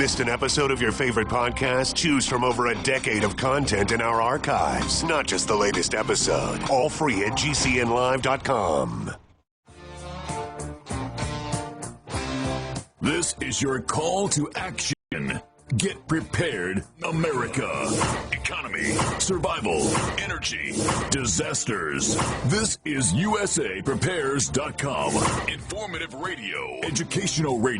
Missed an episode of your favorite podcast? Choose from over a decade of content in our archives, not just the latest episode. All free at gcnlive.com. This is your call to action. Get prepared, America. Economy, survival, energy, disasters. This is USAPrepares.com. Informative radio, educational radio.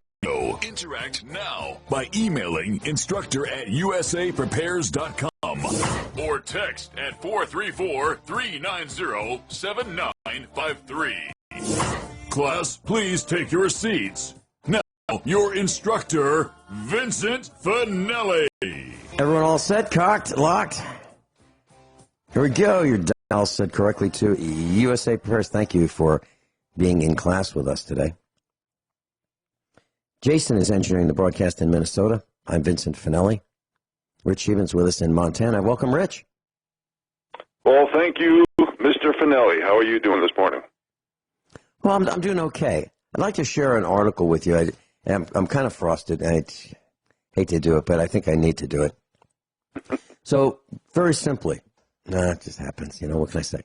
Interact now by emailing instructor@usaprepares.com or text at 434-390-7953. Class, please take your seats. Now, your instructor, Vincent Finelli. Everyone all set, cocked, locked? Here we go. Your dial set correctly to USA Prepares. Thank you for being in class with us today. Jason is engineering the broadcast in Minnesota. I'm Vincent Finelli. Rich Sheben's with us in Montana. Welcome, Rich. Well, thank you, Mr. Finelli. How are you doing this morning? Well, I'm doing okay. I'd like to share an article with you. I'm kind of frosted. I hate to do it, but I think I need to do it. So, very simply, it just happens. What can I say?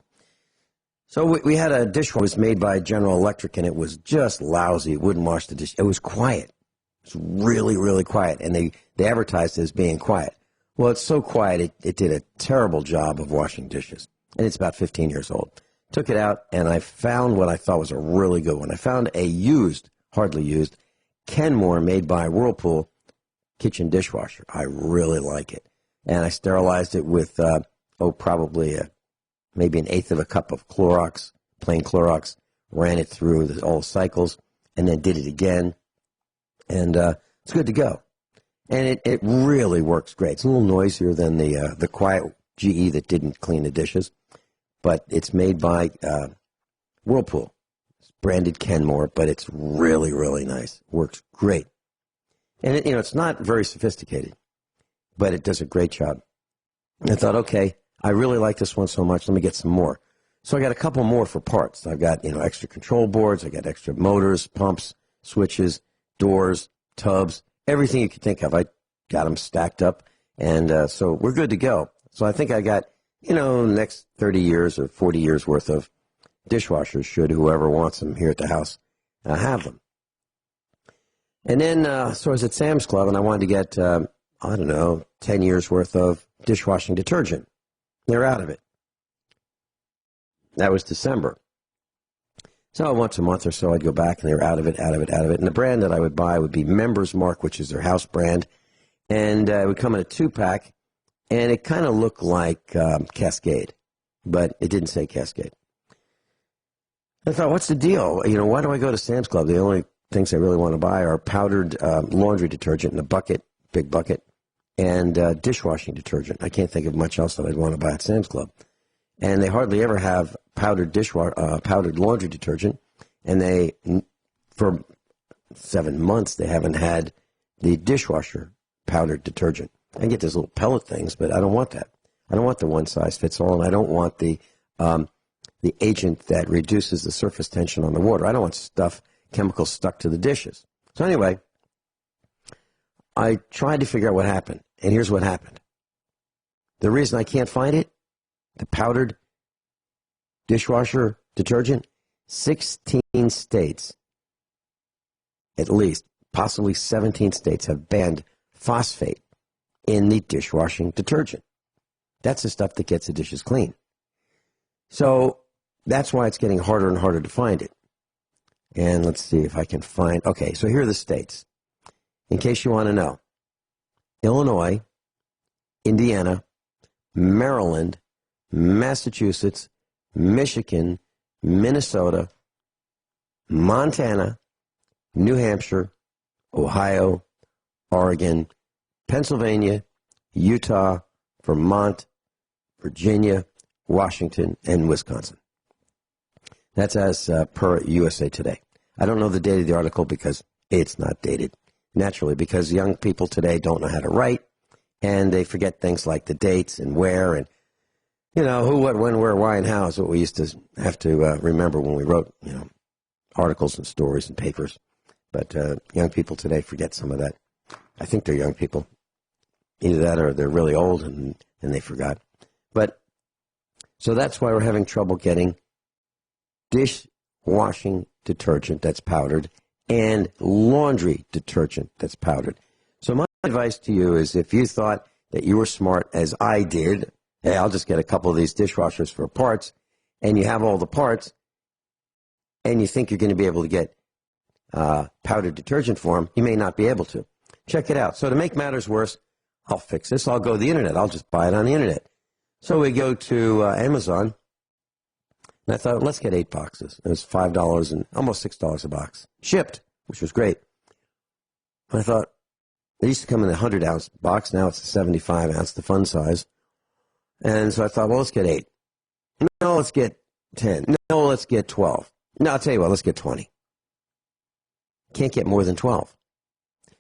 So we had a dishwasher. It was made by General Electric, and it was just lousy. It wouldn't wash the dish. It was quiet. It was really, really quiet, and they advertised it as being quiet. Well, it's so quiet, it did a terrible job of washing dishes, and it's about 15 years old. Took it out, and I found what I thought was a really good one. I found a hardly used, Kenmore made by Whirlpool kitchen dishwasher. I really like it. And I sterilized it with, probably maybe an eighth of a cup of Clorox, plain Clorox, ran it through all the cycles, and then did it again. And it's good to go. And it really works great. It's a little noisier than the quiet GE that didn't clean the dishes, but it's made by Whirlpool. It's branded Kenmore, but it's really, really nice. Works great. And it's not very sophisticated, but it does a great job. And I thought, okay, I really like this one so much, let me get some more. So I got a couple more for parts. I've got, extra control boards, I got extra motors, pumps, switches, doors, tubs, everything you could think of. I got them stacked up, and so we're good to go. So I think I got, next 30 years or 40 years worth of dishwashers, should whoever wants them here at the house have them. And then, so I was at Sam's Club, and I wanted to get, 10 years worth of dishwashing detergent. They're out of it. That was December. So once a month or so, I'd go back, and they were out of it. And the brand that I would buy would be Members Mark, which is their house brand. And it would come in a 2-pack, and it kind of looked like Cascade, but it didn't say Cascade. I thought, what's the deal? Why do I go to Sam's Club? The only things I really want to buy are powdered laundry detergent in a bucket, big bucket, and dishwashing detergent. I can't think of much else that I'd want to buy at Sam's Club. And they hardly ever have powdered laundry detergent. And for 7 months, they haven't had the dishwasher powdered detergent. I can get those little pellet things, but I don't want that. I don't want the one-size-fits-all, and I don't want the agent that reduces the surface tension on the water. I don't want chemicals stuck to the dishes. So anyway, I tried to figure out what happened, and here's what happened. The reason I can't find it, the powdered dishwasher detergent, 16 states, at least, possibly 17 states, have banned phosphate in the dishwashing detergent. That's the stuff that gets the dishes clean. So that's why it's getting harder and harder to find it. And let's see if I can find, okay, so here are the states. In case you want to know, Illinois, Indiana, Maryland, Massachusetts, Michigan, Minnesota, Montana, New Hampshire, Ohio, Oregon, Pennsylvania, Utah, Vermont, Virginia, Washington, and Wisconsin. That's as per USA Today. I don't know the date of the article because it's not dated. Naturally, because young people today don't know how to write, and they forget things like the dates and where, and, who, what, when, where, why, and how is what we used to have to remember when we wrote, articles and stories and papers. But young people today forget some of that. I think they're young people. Either that or they're really old and they forgot. But so that's why we're having trouble getting dishwashing detergent that's powdered and laundry detergent that's powdered. So my advice to you is, if you thought that you were smart as I did, hey, I'll just get a couple of these dishwashers for parts, and you have all the parts, and you think you're going to be able to get powdered detergent for them, you may not be able to. Check it out. So to make matters worse, I'll fix this. I'll go to the internet. I'll just buy it on the internet. So we go to Amazon, and I thought, let's get 8 boxes. It was $5 and almost $6 a box. Shipped, which was great. And I thought, they used to come in a 100-ounce box. Now it's a 75-ounce, the fun size. And so I thought, well, let's get 8. No, let's get 10. No, let's get 12. No, I'll tell you what, let's get 20. Can't get more than 12.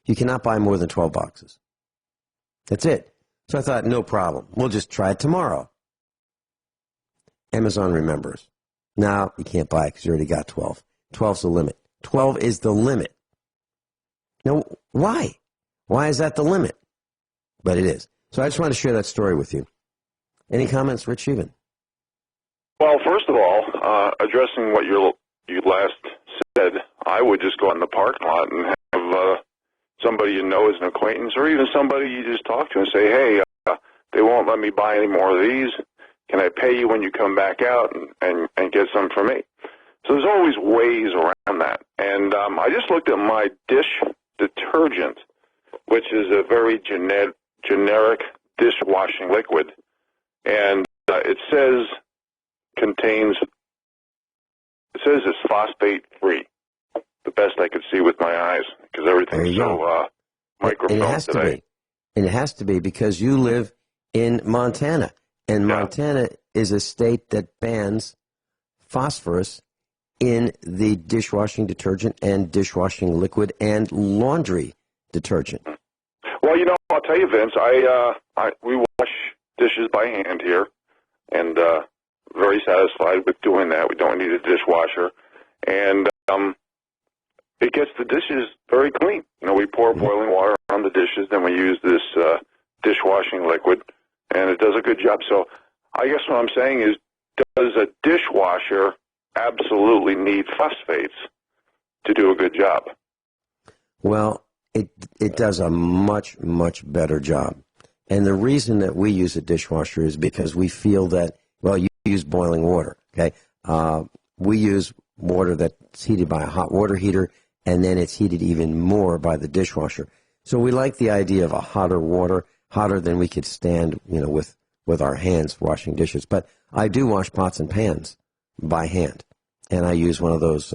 You cannot buy more than 12 boxes. That's it. So I thought, no problem. We'll just try it tomorrow. Amazon remembers. No, you can't buy it because you already got 12. 12's the limit. 12 is the limit. Now, why? Why is that the limit? But it is. So I just want to share that story with you. Any comments, Rich Shealy? Well, first of all, addressing what you last said, I would just go out in the parking lot and have somebody you know as an acquaintance, or even somebody you just talk to and say, hey, they won't let me buy any more of these. Can I pay you when you come back out and get some for me? So there's always ways around that. And I just looked at my dish detergent, which is a very generic dishwashing liquid. And it says it's phosphate-free, the best I could see with my eyes, because everything's so microfilmed today. And it has to be because you live in Montana, and Montana is a state that bans phosphorus in the dishwashing detergent and dishwashing liquid and laundry detergent. Well, I'll tell you, Vince, we wash dishes by hand here, and very satisfied with doing that. We don't need a dishwasher, and it gets the dishes very clean. We pour boiling water on the dishes, then we use this dishwashing liquid, and it does a good job. So I guess what I'm saying is, does a dishwasher absolutely need phosphates to do a good job? Well, it does a much, much better job. And the reason that we use a dishwasher is because we feel that, well, you use boiling water, okay? We use water that's heated by a hot water heater, and then it's heated even more by the dishwasher. So we like the idea of a hotter water, hotter than we could stand, with our hands washing dishes. But I do wash pots and pans by hand, and I use one of those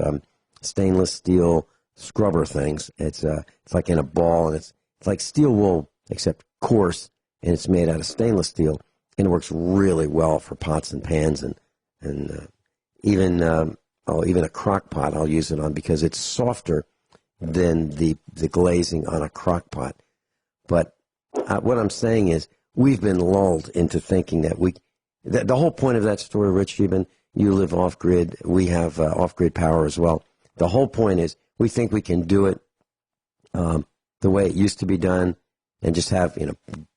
stainless steel scrubber things. It's like in a ball, and it's like steel wool, except coarse, and it's made out of stainless steel, and it works really well for pots and pans, and even a crock pot I'll use it on, because it's softer than the glazing on a crock pot. But what I'm saying is, we've been lulled into thinking that the whole point of that story, Rich Shealy, you live off-grid, we have off-grid power as well. The whole point is, we think we can do it the way it used to be done and just have,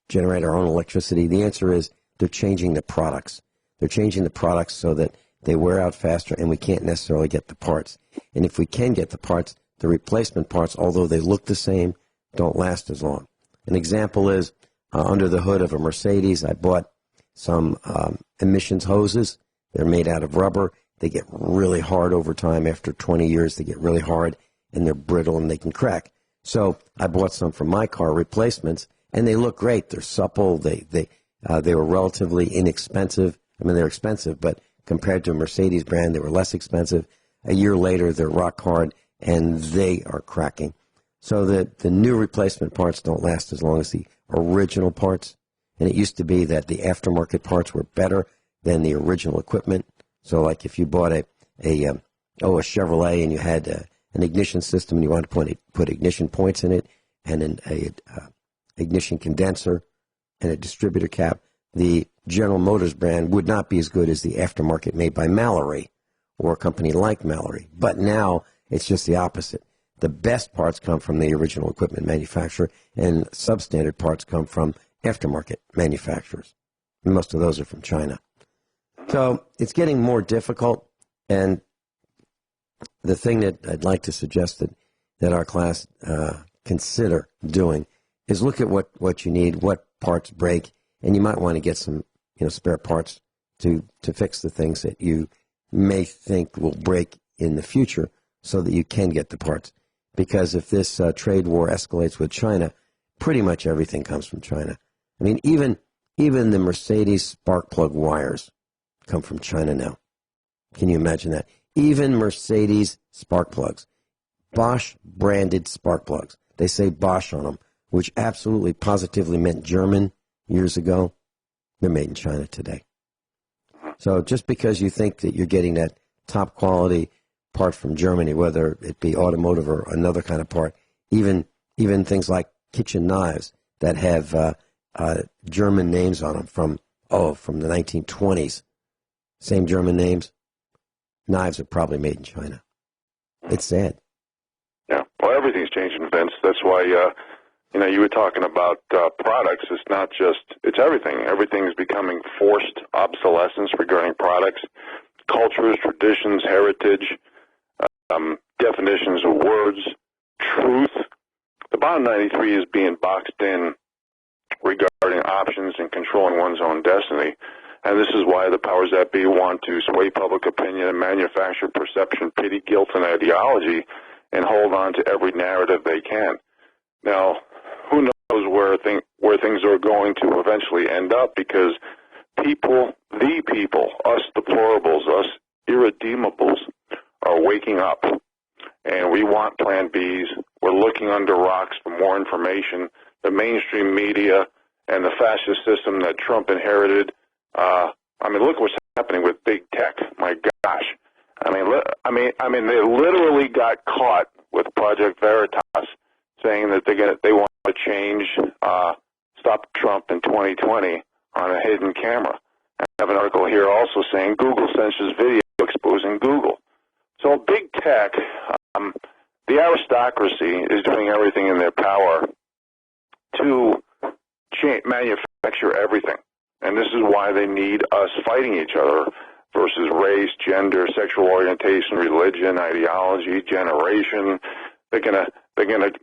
generate our own electricity. The answer is, they're changing the products. They're changing the products so that they wear out faster, and we can't necessarily get the parts. And if we can get the parts, the replacement parts, although they look the same, don't last as long. An example is, under the hood of a Mercedes, I bought some emissions hoses. They're made out of rubber. They get really hard over time. After 20 years, they get really hard, and they're brittle, and they can crack. So I bought some for my car, replacements, and they look great. They're supple. They were relatively inexpensive. I mean, they're expensive, but compared to a Mercedes brand, they were less expensive. A year later, they're rock hard, and they are cracking. So the new replacement parts don't last as long as the original parts. And it used to be that the aftermarket parts were better than the original equipment. So like if you bought a Chevrolet, and you had an ignition system, and you wanted to put ignition points in it, and an ignition condenser, and a distributor cap, the General Motors brand would not be as good as the aftermarket made by Mallory or a company like Mallory. But now it's just the opposite. The best parts come from the original equipment manufacturer, and substandard parts come from aftermarket manufacturers. And most of those are from China. So it's getting more difficult, and the thing that I'd like to suggest that our class consider doing is look at what you need, what parts break, and you might want to get some spare parts to fix the things that you may think will break in the future so that you can get the parts. Because if this trade war escalates with China, pretty much everything comes from China. I mean, even the Mercedes spark plug wires come from China now. Can you imagine that? Even Mercedes spark plugs, Bosch branded spark plugs. They say Bosch on them, which absolutely positively meant German years ago. They're made in China today. So just because you think that you're getting that top quality part from Germany, whether it be automotive or another kind of part, even things like kitchen knives that have German names on them from the 1920s, same German names, knives are probably made in China. It's sad. Yeah, well, everything's changing, Vince. That's why, you were talking about products. It's not just, it's everything. Everything's becoming forced obsolescence regarding products, cultures, traditions, heritage, definitions of words, truth. The bottom 93 is being boxed in regarding options and controlling one's own destiny. And this is why the powers that be want to sway public opinion and manufacture perception, pity, guilt, and ideology and hold on to every narrative they can. Now, who knows where things are going to eventually end up, because people, us deplorables, us irredeemables, are waking up. And we want Plan Bs. We're looking under rocks for more information. The mainstream media and the fascist system that Trump inherited. Look what's happening with big tech. My gosh. They literally got caught with Project Veritas saying that they want to change, stop Trump in 2020 on a hidden camera. I have an article here also saying Google censors video exposing Google. So big tech, the aristocracy is doing everything in their power to manufacture everything. And this is why they need us fighting each other versus race, gender, sexual orientation, religion, ideology, generation. They're gonna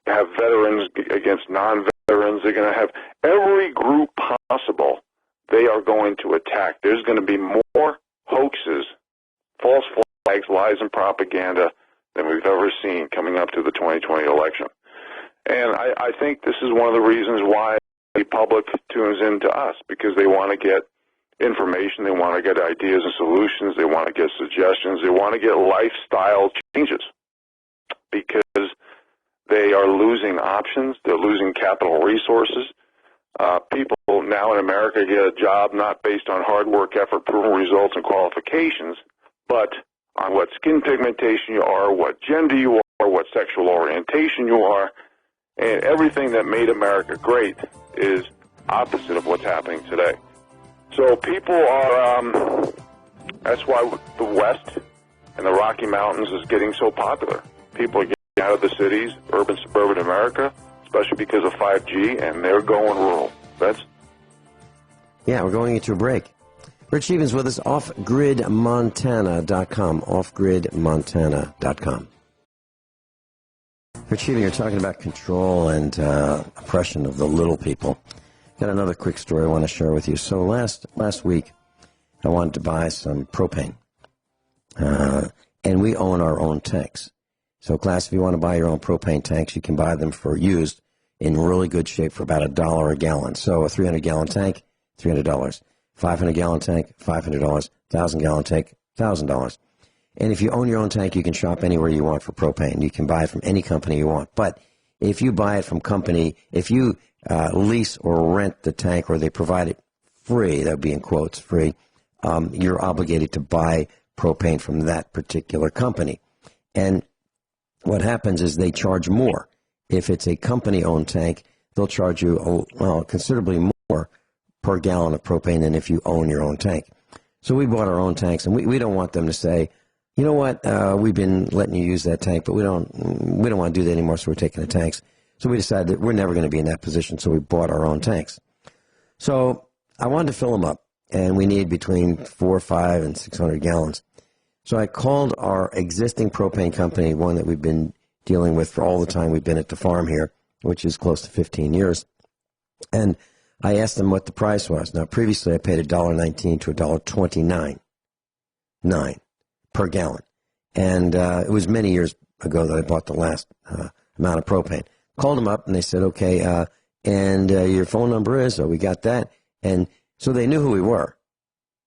have veterans against non-veterans. They're gonna have every group possible. They are going to attack. There's going to be more hoaxes, false flags, lies, and propaganda than we've ever seen coming up to the 2020 election. And I think this is one of the reasons why the public tunes into us, because they want to get information, they want to get ideas and solutions, they want to get suggestions, they want to get lifestyle changes, because they are losing options, they're losing capital resources. People now in America get a job not based on hard work, effort, proven results, and qualifications, but on what skin pigmentation you are, what gender you are, what sexual orientation you are, and everything that made America great is opposite of what's happening today. So people are, that's why the West and the Rocky Mountains is getting so popular. People are getting out of the cities, urban, suburban America, especially because of 5G, and they're going rural. Yeah, we're going into a break. Rich Sheben's with us, offgridmontana.com, offgridmontana.com. Rich Sheben, you're talking about control and oppression of the little people. Got another quick story I want to share with you. So last week, I wanted to buy some propane, and we own our own tanks. So, class, if you want to buy your own propane tanks, you can buy them for used in really good shape for about $1 a gallon. So, a 300-gallon tank, $300. 500-gallon tank, $500. 1,000-gallon tank, $1,000. And if you own your own tank, you can shop anywhere you want for propane. You can buy it from any company you want. But if you buy it from company, if you lease or rent the tank, or they provide it free, that would be in quotes, free, you're obligated to buy propane from that particular company. And what happens is they charge more. If it's a company-owned tank, they'll charge you considerably more per gallon of propane than if you own your own tank. So we bought our own tanks, and we don't want them to say, you know what, we've been letting you use that tank, but we don't want to do that anymore, so we're taking the tanks. So we decided that we're never going to be in that position, so we bought our own tanks. So I wanted to fill them up, and we need between 400, 500, and 600 gallons. So I called our existing propane company, one that we've been dealing with for all the time we've been at the farm here, which is close to 15 years. And I asked them what the price was. Now, previously I paid $1.19 to $1.29 per gallon. And it was many years ago that I bought the last amount of propane. Called them up, and they said, okay, and your phone number is, so we got that. And so they knew who we were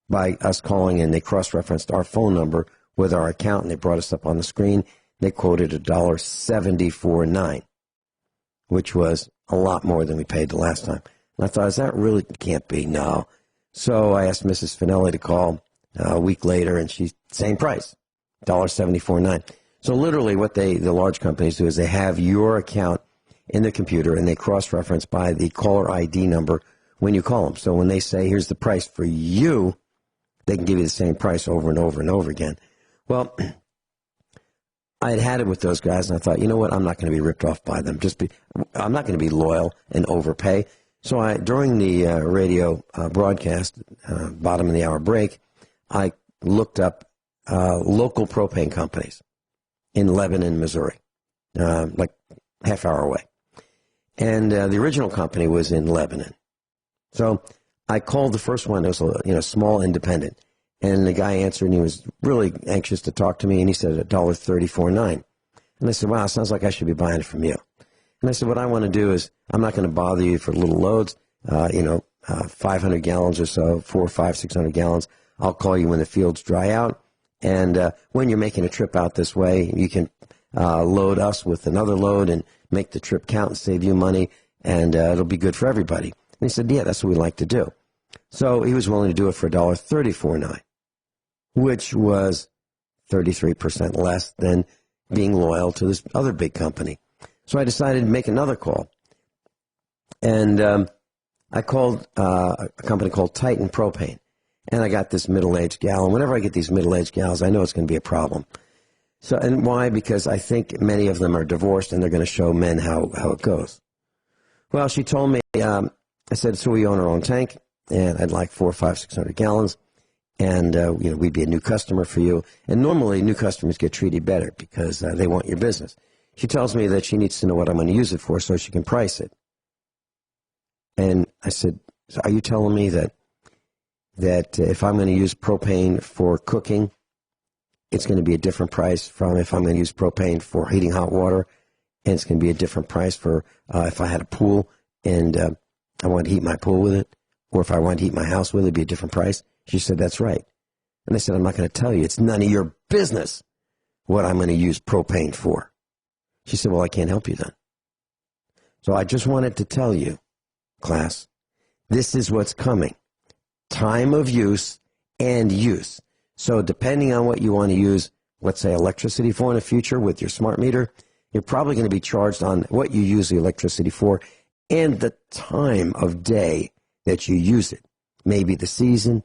by us calling, and they cross-referenced our phone number with our account, and they brought us up on the screen. They quoted $1.749, which was a lot more than we paid the last time. And I thought, is that really? Can't be, no. So I asked Mrs. Finelli to call a week later, and she's same price, $1.749. So literally what the large companies do is they have your account in the computer, and they cross-reference by the caller ID number when you call them. So when they say, here's the price for you, they can give you the same price over and over and over again. Well, I had it with those guys, and I thought, you know what, I'm not going to be ripped off by them. I'm not going to be loyal and overpay. So during the radio broadcast, bottom of the hour break, I looked up local propane companies in Lebanon, Missouri, like half hour away. And the original company was in Lebanon. So I called the first one. It was a small independent. And the guy answered, and he was really anxious to talk to me, and he said $1.349. And I said, wow, sounds like I should be buying it from you. And I said, what I want to do is, I'm not going to bother you for little loads, 500 gallons or so, 400, 500, 600 gallons. I'll call you when the fields dry out. And when you're making a trip out this way, you can load us with another load and make the trip count and save you money, and it'll be good for everybody. And he said, yeah, that's what we like to do. So he was willing to do it for $1.349, which was 33% less than being loyal to this other big company. So I decided to make another call. And I called a company called Titan Propane. And I got this middle-aged gal. And whenever I get these middle-aged gals, I know it's going to be a problem. So, and why? Because I think many of them are divorced, and they're going to show men how it goes. Well, she told me, I said, so we own our own tank, and I'd like 400, 500, 600 gallons. And, we'd be a new customer for you. And normally new customers get treated better because they want your business. She tells me that she needs to know what I'm going to use it for so she can price it. And I said, so are you telling me that if I'm going to use propane for cooking, it's going to be a different price from if I'm going to use propane for heating hot water, and it's going to be a different price for if I had a pool and I wanted to heat my pool with it, or if I wanted to heat my house with it, it'd be a different price? She said, that's right. And I said, I'm not going to tell you. It's none of your business what I'm going to use propane for. She said, well, I can't help you then. So I just wanted to tell you, class, this is what's coming. Time of use and use. So depending on what you want to use, let's say electricity for in the future with your smart meter, you're probably going to be charged on what you use the electricity for and the time of day that you use it. Maybe the season,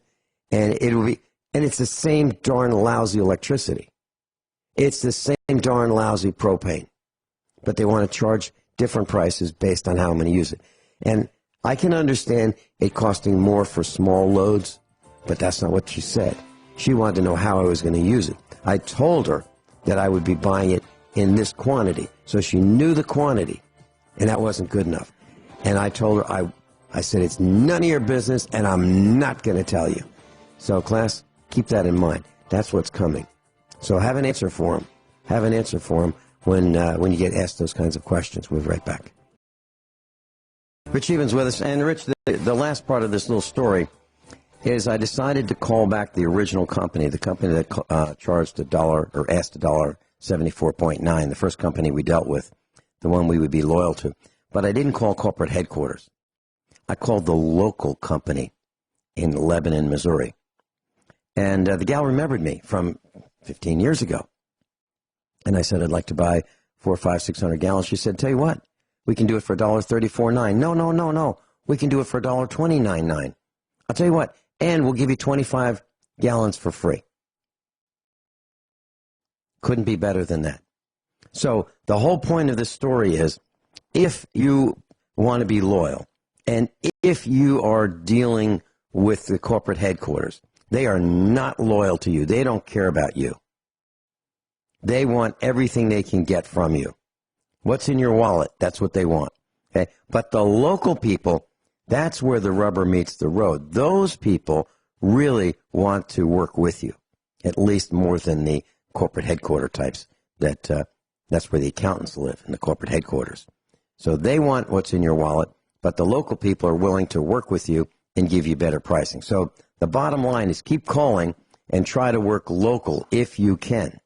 and it's the same darn lousy electricity. It's the same darn lousy propane. But they want to charge different prices based on how I'm going to use it. And I can understand it costing more for small loads, but that's not what she said. She wanted to know how I was going to use it. I told her that I would be buying it in this quantity, so she knew the quantity, and that wasn't good enough. And I told her, I said, it's none of your business, and I'm not going to tell you. So, class, keep that in mind. That's what's coming. So have an answer for him. Have an answer for him when you get asked those kinds of questions. We'll be right back. Rich Sheben's with us. And, Rich, the last part of this little story is I decided to call back the original company, the company that charged $1 or asked $1.74.9, the first company we dealt with, the one we would be loyal to. But I didn't call corporate headquarters. I called the local company in Lebanon, Missouri. And the gal remembered me from 15 years ago. And I said, I'd like to buy 400, 500, 600 gallons. She said, tell you what, we can do it for $1.349. No. We can do it for $1.299. I'll tell you what, and we'll give you 25 gallons for free. Couldn't be better than that. So the whole point of this story is, if you want to be loyal, and if you are dealing with the corporate headquarters, they are not loyal to you. They don't care about you. They want everything they can get from you. What's in your wallet? That's what they want. Okay? But the local people, that's where the rubber meets the road. Those people really want to work with you, at least more than the corporate headquarter types. That's where the accountants live, in the corporate headquarters. So they want what's in your wallet, but the local people are willing to work with you and give you better pricing. So the bottom line is keep calling and try to work local if you can,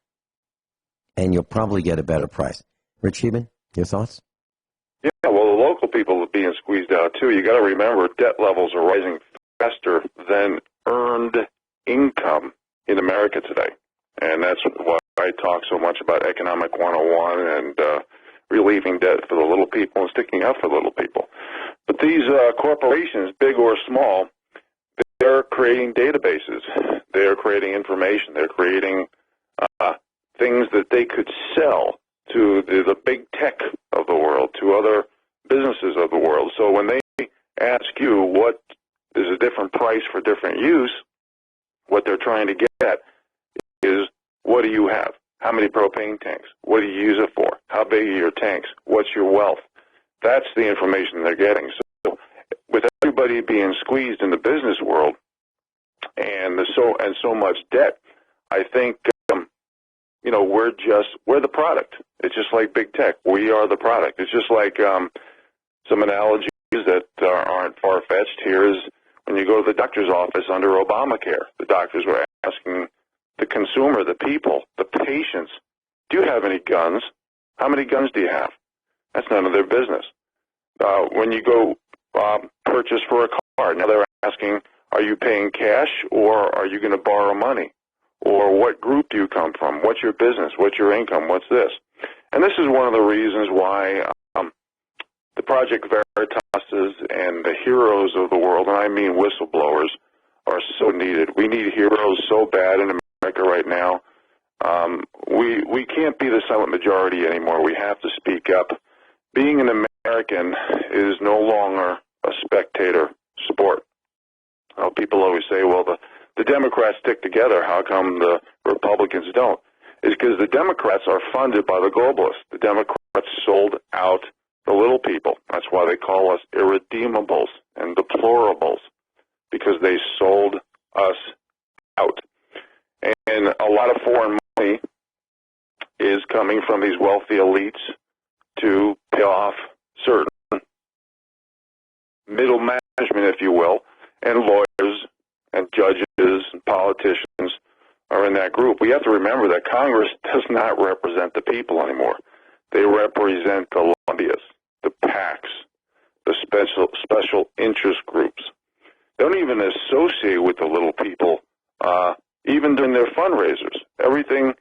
and you'll probably get a better price. Rich Scheben, your thoughts? Yeah, well, the local people are being squeezed out, too. You got to remember, debt levels are rising faster than earned income in America today. And that's why I talk so much about Economic 101 and relieving debt for the little people and sticking up for the little people. But these corporations, big or small, they're creating databases. They're creating information. They're creating things that they could sell to the big tech of the world, to other businesses of the world. So when they ask you what is a different price for different use, what they're trying to get is, what do you have? How many propane tanks? What do you use it for? How big are your tanks? What's your wealth? That's the information they're getting. So with everybody being squeezed in the business world and so much debt, I think we're the product. It's just like big tech. We are the product. It's just like some analogies that aren't far-fetched here is when you go to the doctor's office under Obamacare, the doctors were asking the consumer, the people, the patients, do you have any guns? How many guns do you have? That's none of their business. When you go purchase for a car, now they're asking, are you paying cash or are you going to borrow money? Or what group do you come from? What's your business? What's your income? What's this? And this is one of the reasons why the Project Veritases and the heroes of the world, and I mean whistleblowers, are so needed. We need heroes so bad in America right now. We can't be the silent majority anymore. We have to speak up. Being an American is no longer a spectator sport. People always say, well, the Democrats stick together. How come the Republicans don't? It's because the Democrats are funded by the globalists. The Democrats sold out the little people. That's why they call us irredeemables and deplorables, because they sold us out. And a lot of foreign money is coming from these wealthy elites to pay off certain middle management, if you will, and lawyers and judges and politicians are in that group. We have to remember that Congress does not represent the people anymore. They represent the lobbyists, the PACs, the special interest groups. They don't even associate with the little people, even during their fundraisers. Everything,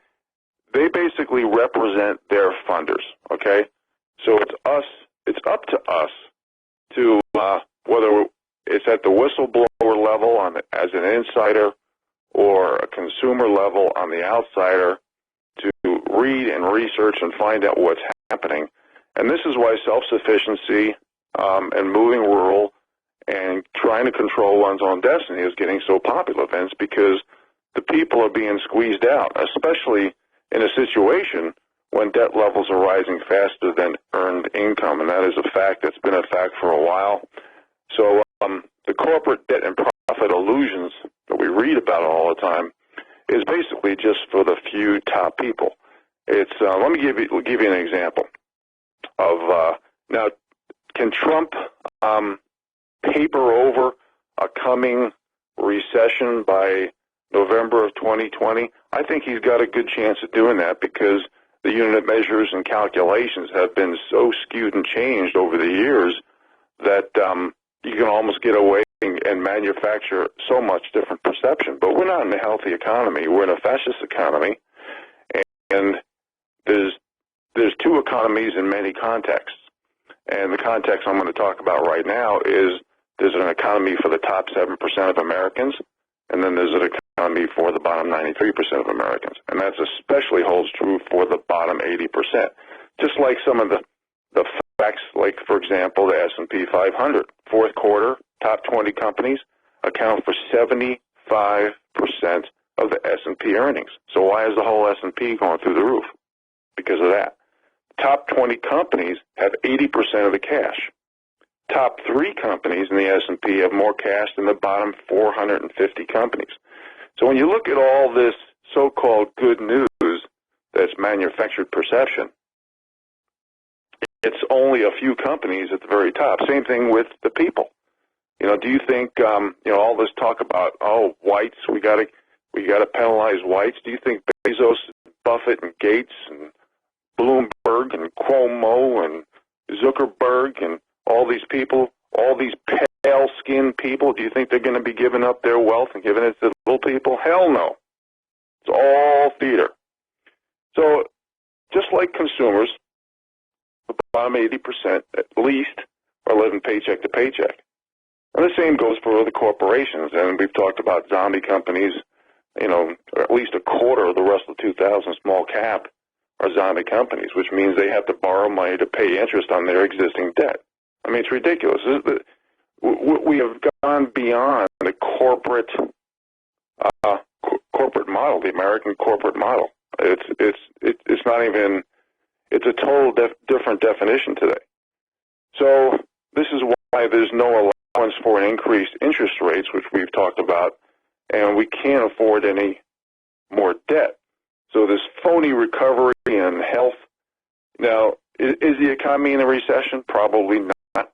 they basically represent their funders, okay? So it's up to us to, whether it's at the whistleblower level as an insider or a consumer level on the outsider, to read and research and find out what's happening. And this is why self-sufficiency and moving rural and trying to control one's own destiny is getting so popular, Vince, because the people are being squeezed out, especially in a situation when debt levels are rising faster than earned income. And that is a fact that's been a fact for a while. So the corporate debt and profit illusions that we read about all the time is basically just for the few top people. It's let me give you an example of now. Can Trump paper over a coming recession by November of 2020? I think he's got a good chance of doing that because the unit measures and calculations have been so skewed and changed over the years that you can almost get away and manufacture so much different perception. But we're not in a healthy economy. We're in a fascist economy, and there's two economies in many contexts. And the context I'm going to talk about right now is there's an economy for the top 7% of Americans, and then there's an economy for the bottom 93% of Americans. And that especially holds true for the bottom 80%. Just like some of the facts, like, for example, the S&P 500. Fourth quarter, top 20 companies account for 75% of the S&P earnings. So why is the whole S&P going through the roof? Because of that. Top 20 companies have 80% of the cash. Top 3 companies in the S&P have more cash than the bottom 450 companies. So when you look at all this so-called good news that's manufactured perception, it's only a few companies at the very top. Same thing with the people. Do you think, all this talk about, whites, we got to penalize whites? Do you think Bezos, Buffett, and Gates, and Bloomberg, and Cuomo, and Zuckerberg, and all these people, all these pale-skinned people, do you think they're going to be giving up their wealth and giving it to the little people? Hell no. It's all theater. So just like consumers, the bottom 80% at least are living paycheck to paycheck. And the same goes for the corporations. And we've talked about zombie companies, at least a quarter of the rest of the 2,000 small cap are zombie companies, which means they have to borrow money to pay interest on their existing debt. I mean, it's ridiculous. We have gone beyond the corporate model, the American corporate model. It's not even. It's a total different definition today. So this is why there's no allowance for an increased interest rates, which we've talked about, and we can't afford any more debt. So this phony recovery and health. Now, is the economy in a recession? Probably not,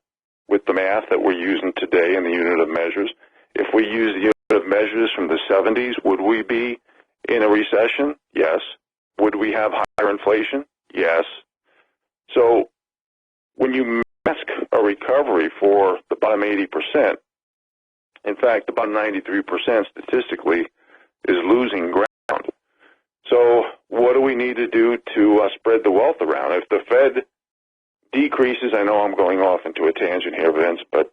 with the math that we're using today in the unit of measures. If we use the unit of measures from the 70s, would we be in a recession? Yes. Would we have higher inflation? Yes. So when you mask a recovery for the bottom 80%, in fact, the bottom 93% statistically is losing ground. So what do we need to do to spread the wealth around? If the Fed decreases, I know I'm going off into a tangent here, Vince, but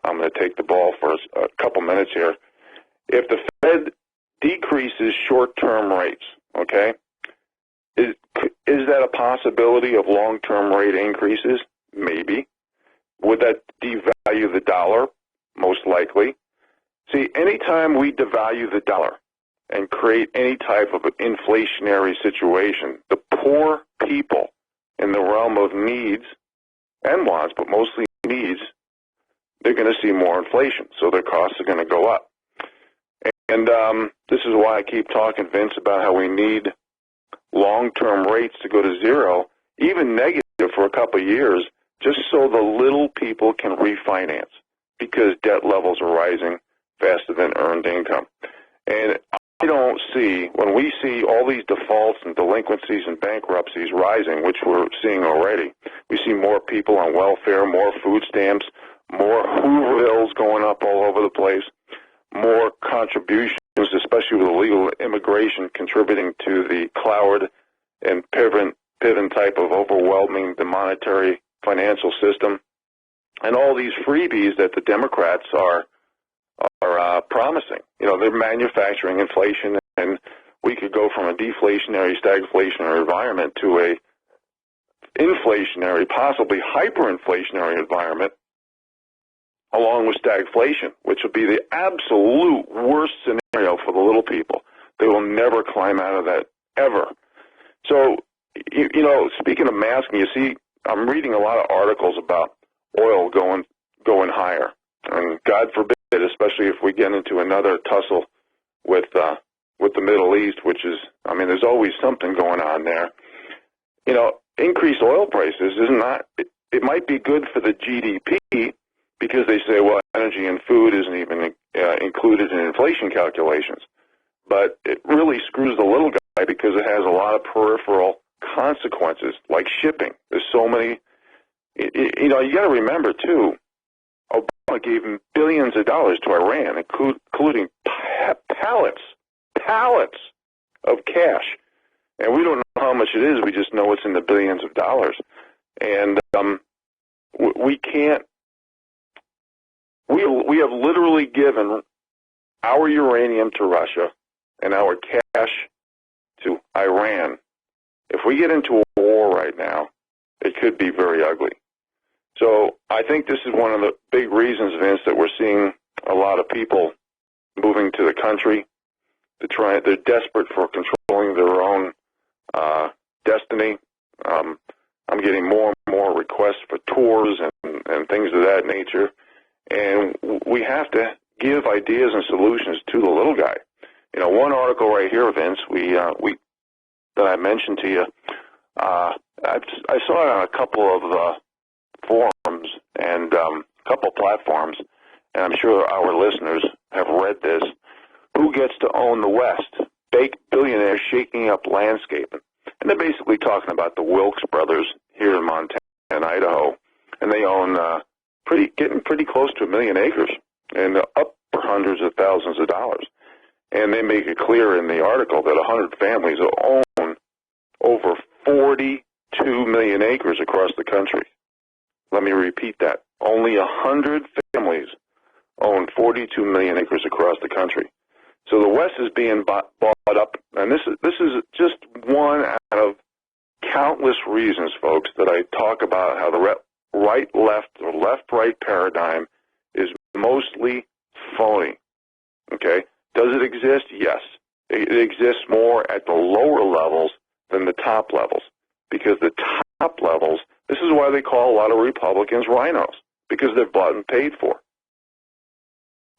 I'm going to take the ball for a couple minutes here. If the Fed decreases short-term rates, okay, is that a possibility of long-term rate increases? Maybe. Would that devalue the dollar? Most likely. See, anytime we devalue the dollar and create any type of an inflationary situation, the poor people in the realm of needs and wants, but mostly needs, they're going to see more inflation, so their costs are going to go up. And this is why I keep talking, Vince, about how we need long-term rates to go to zero, even negative for a couple of years, just so the little people can refinance, because debt levels are rising faster than earned income. And I don't see, when we see all these defaults and delinquencies and bankruptcies rising, which we're seeing already, we see more people on welfare, more food stamps, more Hoovervilles going up all over the place, more contributions, especially with illegal immigration contributing to the Cloward and Piven type of overwhelming the monetary financial system, and all these freebies that the Democrats are promising. They're manufacturing inflation, and we could go from a deflationary, stagflationary environment to a inflationary, possibly hyperinflationary environment, along with stagflation, which will be the absolute worst scenario for the little people. They will never climb out of that, ever. So, speaking of masking, you see, I'm reading a lot of articles about oil going higher. And God forbid, especially if we get into another tussle with the Middle East, which is, there's always something going on there. Increased oil prices is not, it might be good for the GDP, because they say, well, energy and food isn't even included in inflation calculations. But it really screws the little guy, because it has a lot of peripheral consequences, like shipping. There's so many, you got to remember, too, Obama gave him billions of dollars to Iran, including pallets of cash. And we don't know how much it is. We just know it's in the billions of dollars. And we can't, we have literally given our uranium to Russia, and our cash to Iran. If we get into a war right now, it could be very ugly. So I think this is one of the big reasons, Vince, that we're seeing a lot of people moving to the country. They're desperate for controlling their own destiny. I'm getting more and more requests for tours and things of that nature. And we have to give ideas and solutions to the little guy. You know, one article right here, Vince, that I mentioned to you, I saw it on a couple of forums and a couple platforms, and I'm sure our listeners have read this. Who gets to own the West? Billionaires shaking up landscaping. And they're basically talking about the Wilkes brothers here in Montana and Idaho, and they own getting pretty close to 1 million acres and up for hundreds of thousands of dollars. And they make it clear in the article that 100 families own over 42 million acres across the country. Let me repeat that. Only 100 families own 42 million acres across the country. So the West is being bought up, and this is just one out of countless reasons, folks, that I talk about how the right-left or left-right paradigm is mostly phony. Okay? Does it exist? Yes. It exists more at the lower levels than the top levels, because the top levels, this is why they call a lot of Republicans rhinos, because they're bought and paid for.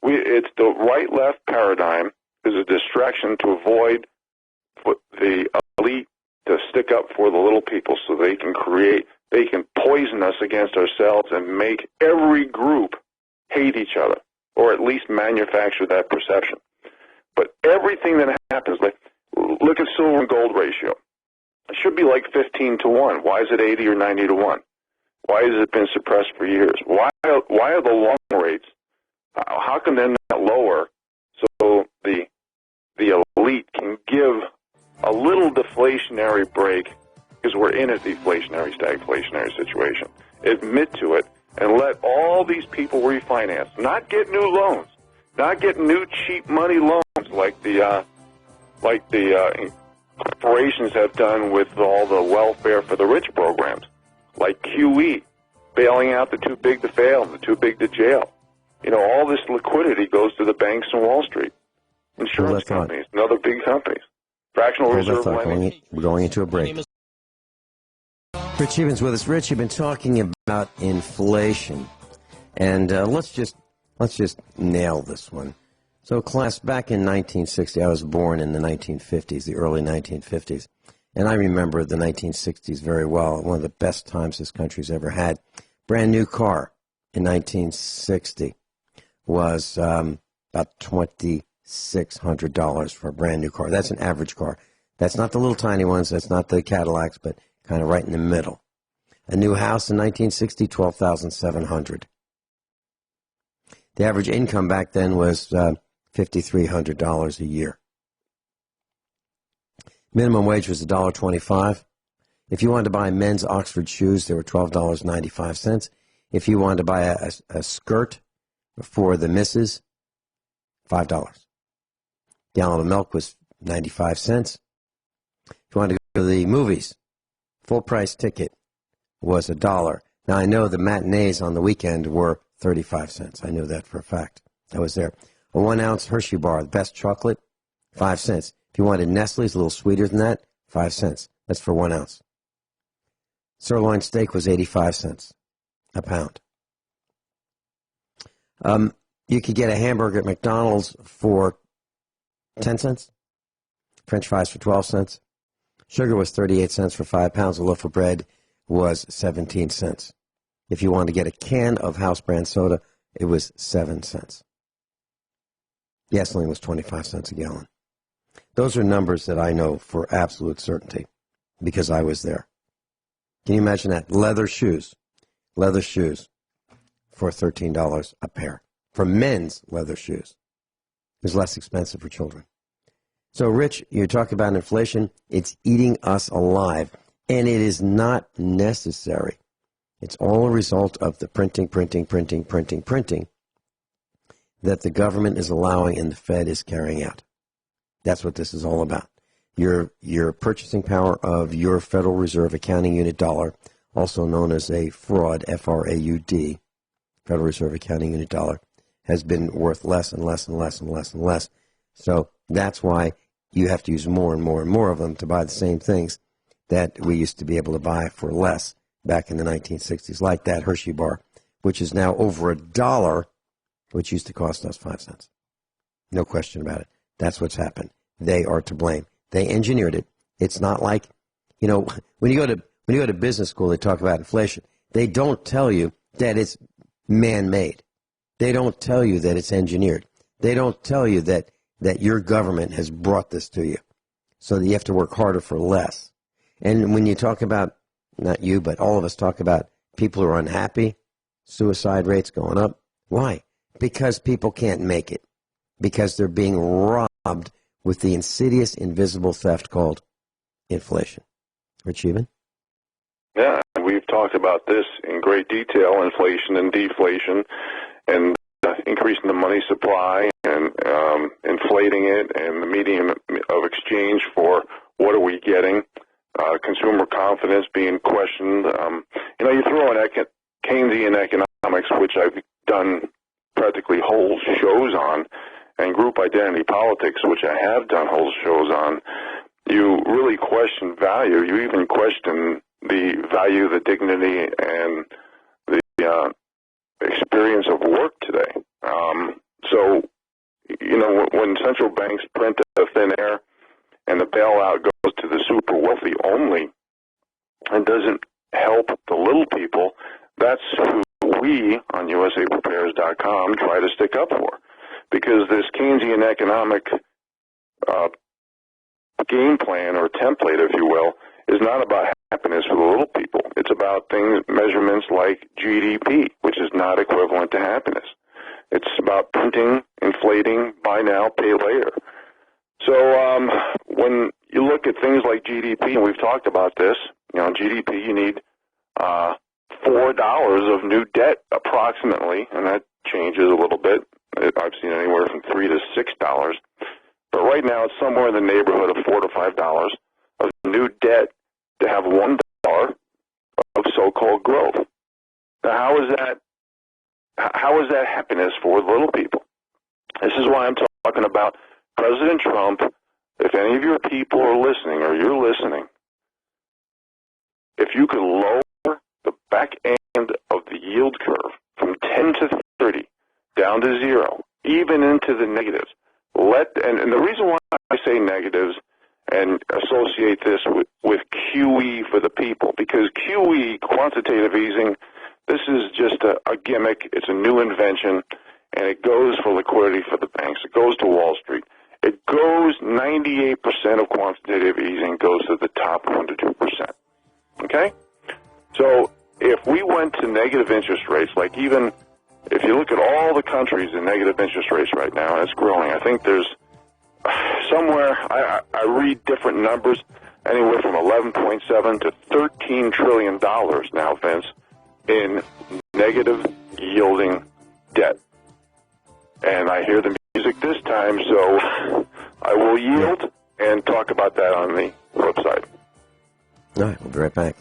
It's the right-left paradigm is a distraction to avoid the elite to stick up for the little people so they can poison us against ourselves and make every group hate each other, or at least manufacture that perception. But everything that happens, like look at silver and gold ratio. It should be like 15 to 1. Why is it 80 or 90 to 1? Why has it been suppressed for years? Why are the loan rates, how come they're not lower so the elite can give a little deflationary break, because we're in a deflationary, stagflationary situation. Admit to it and let all these people refinance, not get new loans, not get new cheap money loans like the corporations have done with all the welfare for the rich programs, like QE, bailing out the too big to fail and the too big to jail. You know, all this liquidity goes to the banks and Wall Street, insurance companies, and other big companies. Fractional reserve lending. We're going into a break. Rich Eben's with us. Rich, you've been talking about inflation, and let's just nail this one. So, class, back in 1960, I was born in the 1950s, the early 1950s, and I remember the 1960s very well. One of the best times this country's ever had. Brand new car in 1960 was about $2,600 for a brand new car. That's an average car. That's not the little tiny ones. That's not the Cadillacs, but kind of right in the middle. A new house in 1960, $12,700. The average income back then was $5,300 a year. Minimum wage was $1.25. If you wanted to buy men's Oxford shoes, they were $12.95. If you wanted to buy a skirt for the missus, $5. Gallon of milk was 95 cents. If you wanted to go to the movies, full price ticket was $1. Now I know the matinees on the weekend were 35 cents. I know that for a fact. I was there. A 1 ounce Hershey bar, the best chocolate, 5 cents. If you wanted Nestle's, a little sweeter than that, 5 cents. That's for 1 ounce. Sirloin steak was 85 cents a pound. You could get a hamburger at McDonald's for 10 cents. French fries for 12 cents. Sugar was 38 cents for 5 pounds. A loaf of bread was 17 cents. If you wanted to get a can of house brand soda, it was 7 cents. Gasoline was 25 cents a gallon. Those are numbers that I know for absolute certainty because I was there. Can you imagine that? Leather shoes for $13 a pair. For men's leather shoes. It was less expensive for children. So, Rich, you talk about inflation. It's eating us alive, and it is not necessary. It's all a result of the printing that the government is allowing and the Fed is carrying out. That's what this is all about. Your purchasing power of your Federal Reserve accounting unit dollar, also known as a fraud, F-R-A-U-D, Federal Reserve accounting unit dollar, has been worth less and less and less and less and less. So that's why you have to use more and more and more of them to buy the same things that we used to be able to buy for less back in the 1960s, like that Hershey bar, which is now over $1, which used to cost us 5 cents. No question about it. That's what's happened. They are to blame. They engineered it. It's not like, when you go to business school, they talk about inflation. They don't tell you that it's man-made. They don't tell you that it's engineered. They don't tell you that your government has brought this to you so that you have to work harder for less. And when you talk about, not you, but all of us talk about people who are unhappy, suicide rates going up. Why? Because people can't make it. Because they're being robbed with the insidious, invisible theft called inflation. Rich Scheben? Yeah, we've talked about this in great detail, inflation and deflation, and increasing the money supply and inflating it, and the medium of exchange for what are we getting, consumer confidence being questioned. You throw in Keynesian economics, which I've done practically whole shows on, and group identity politics, which I have done whole shows on. You really question value. You even question the value, the dignity, and the experience of work today. When central banks print out of thin air and the bailout goes to the super wealthy only and doesn't help the little people, that's who we on USAPrepares.com try to stick up for. Because this Keynesian economic game plan or template, if you will, is not about happiness for the little people. It's about measurements like GDP, which is not equivalent to happiness. It's about printing, inflating, buy now, pay later. So when you look at things like GDP, and we've talked about this, GDP, you need $4 of new debt approximately, and that changes a little bit. I've seen anywhere from $3 to $6. But right now it's somewhere in the neighborhood of $4 to $5 of new debt to have $1 of so-called growth. Now, how is that happiness for the little people? This is why I'm talking about President Trump. If any of your people are listening or you're listening, if you could lower the back end of the yield curve from 10 to 30 down to 0, even into the negatives, and the reason why I say negatives and associate this with QE for the people, because QE, quantitative easing, this is just a gimmick. It's a new invention, and it goes for liquidity for the banks. It goes to Wall Street. It goes 98% of quantitative easing goes to the top 1 to 2%. Okay? So if we went to negative interest rates, like even if you look at all the countries in negative interest rates right now, and it's growing, I think there's somewhere, I read different numbers, anywhere from 11.7 to $13 trillion now, Vince, in negative yielding debt. And I hear the music this time, so I will yield and talk about that on the flip side. All right, we'll be right back.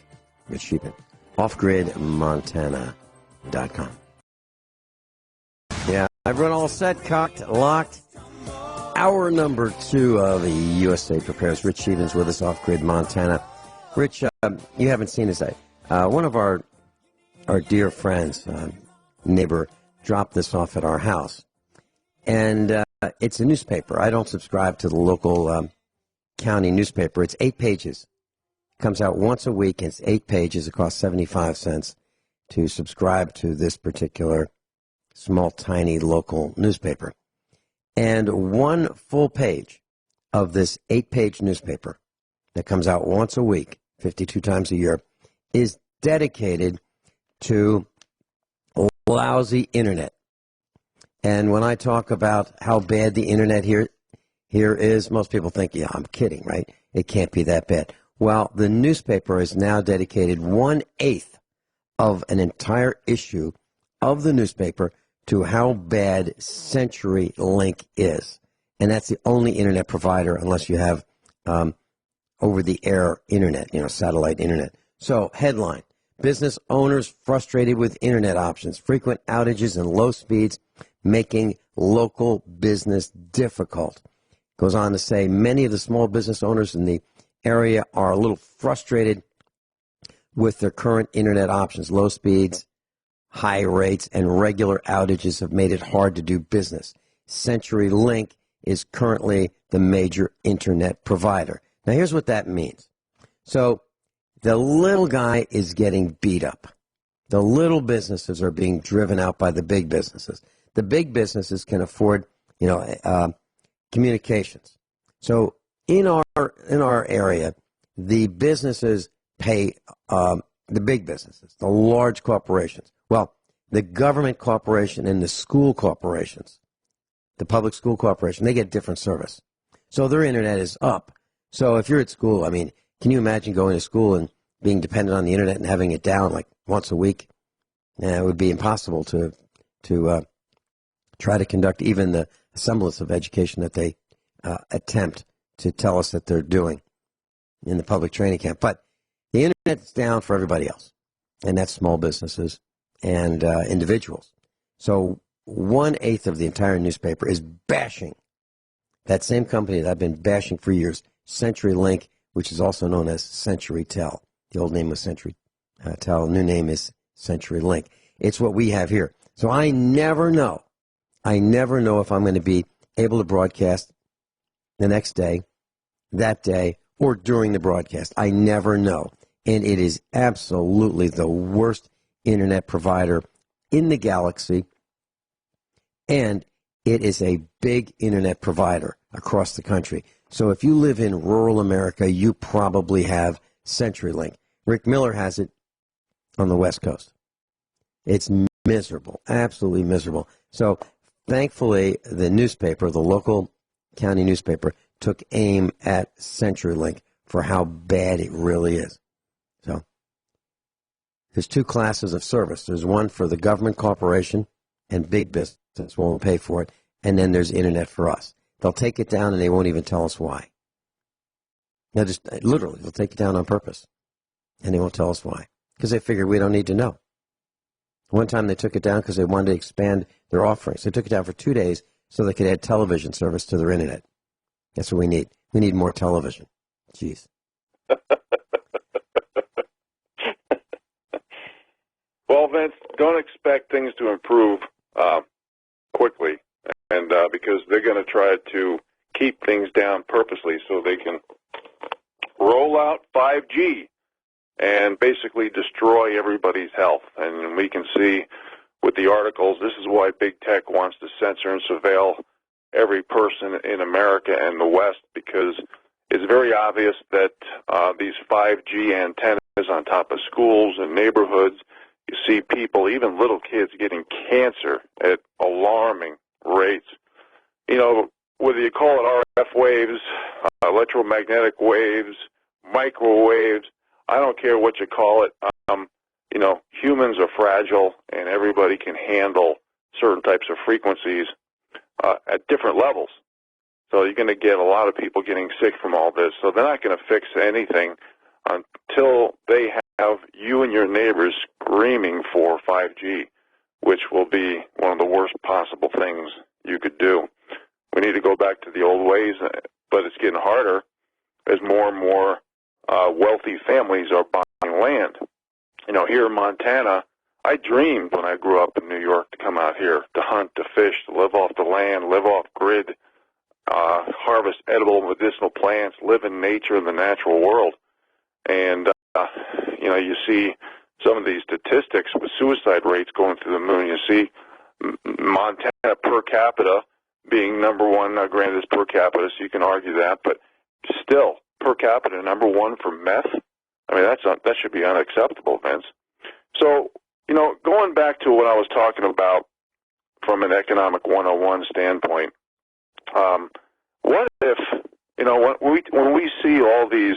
Rich Scheben, offgridmontana.com. Yeah, everyone all set, cocked, locked. Hour number 2 of the USA Prepares. Rich Scheben's with us, Off Grid Montana. Rich, you haven't seen this. One of our dear friends, neighbor, dropped this off at our house. And it's a newspaper. I don't subscribe to the local county newspaper. It's 8 pages. Comes out once a week. It's 8 pages. It costs 75 cents to subscribe to this particular small, tiny local newspaper. And one full page of this 8-page newspaper that comes out once a week, 52 times a year, is dedicated to lousy internet. And when I talk about how bad the internet here is, most people think, yeah, I'm kidding, right? It can't be that bad. Well, the newspaper is now dedicated 1/8 of an entire issue of the newspaper to how bad CenturyLink is. and that's the only internet provider unless you have over-the-air internet, satellite internet. So, headline, business owners frustrated with internet options, frequent outages and low speeds making local business difficult. Goes on to say many of the small business owners in the area are a little frustrated with their current internet options. Low speeds, high rates, and regular outages have made it hard to do business. CenturyLink is currently the major internet provider. Now, here's what that means. So, the little guy is getting beat up. The little businesses are being driven out by the big businesses. The big businesses can afford, communications. So, in our area, the businesses pay the big businesses, the large corporations. Well, the government corporation and the school corporations, the public school corporation, they get different service. So their internet is up. So if you're at school, can you imagine going to school and being dependent on the internet and having it down like once a week? It would be impossible to try to conduct even the semblance of education that they attempt to tell us that they're doing in the public training camp. But the internet's down for everybody else, and that's small businesses and individuals. So 1/8 of the entire newspaper is bashing that same company that I've been bashing for years, CenturyLink, which is also known as CenturyTel. The old name was CenturyTel. New name is CenturyLink. It's what we have here. So I never know if I'm going to be able to broadcast the next day, that day, or during the broadcast. I never know. And it is absolutely the worst internet provider in the galaxy. And it is a big internet provider across the country. So if you live in rural America, you probably have CenturyLink. Rick Miller has it on the West Coast. It's miserable, absolutely miserable. So thankfully, the newspaper, the local county newspaper, took aim at CenturyLink for how bad it really is. So there's two classes of service. There's one for the government corporation and big business won't pay for it, and then there's internet for us. They'll take it down and they won't even tell us why. They'll take it down on purpose, and they won't tell us why, because they figure we don't need to know. One time they took it down because they wanted to expand their offerings. They took it down for 2 days so they could add television service to their internet. That's what we need. We need more television. Jeez. Well, Vince, don't expect things to improve quickly, and because they're going to try to keep things down purposely so they can roll out 5G and basically destroy everybody's health. And we can see with the articles, this is why big tech wants to censor and surveil every person in America and the West, because it's very obvious that these 5G antennas on top of schools and neighborhoods, you see people, even little kids, getting cancer at alarming rates. Whether you call it RF waves, electromagnetic waves, microwaves, I don't care what you call it. Humans are fragile, and everybody can handle certain types of frequencies at different levels. So you're going to get a lot of people getting sick from all this. So they're not going to fix anything until they have you and your neighbors screaming for 5G, which will be one of the worst possible things you could do. We need to go back to the old ways, but it's getting harder as more and more wealthy families are buying land. Here in Montana, I dreamed when I grew up in New York to come out here to hunt, to fish, to live off the land, live off grid, harvest edible medicinal plants, live in nature in the natural world. And, you see some of these statistics with suicide rates going through the moon. You see Montana per capita being number one. Now, granted, it's per capita, so you can argue that, but still, per capita, number one for meth. That should be unacceptable, Vince. So, going back to what I was talking about from an economic 101 standpoint, what if, when we see all these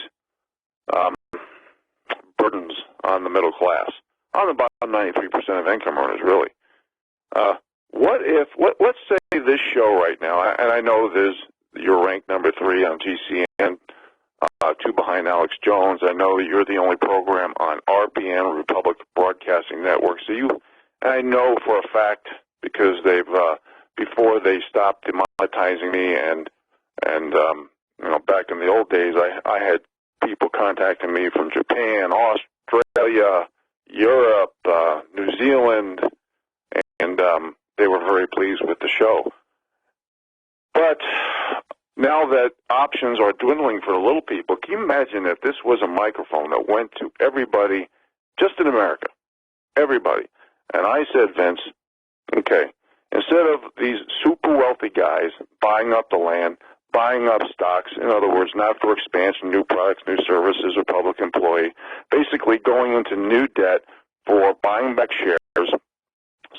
burdens on the middle class, on about 93% of income earners, really, let's say this show right now, and I know you're ranked number 3 on GCN, 2 behind Alex Jones. I know that you're the only program on RBN, Republic Broadcasting Network. So I know for a fact, because they've before they stopped demonetizing me, and back in the old days, I had people contacting me from Japan, Australia, Europe, New Zealand, and they were very pleased with the show. But now that options are dwindling for the little people, can you imagine if this was a microphone that went to everybody, just in America, everybody? And I said, Vince, okay, instead of these super wealthy guys buying up the land, buying up stocks, in other words, not for expansion, new products, new services, or public employee, basically going into new debt for buying back shares,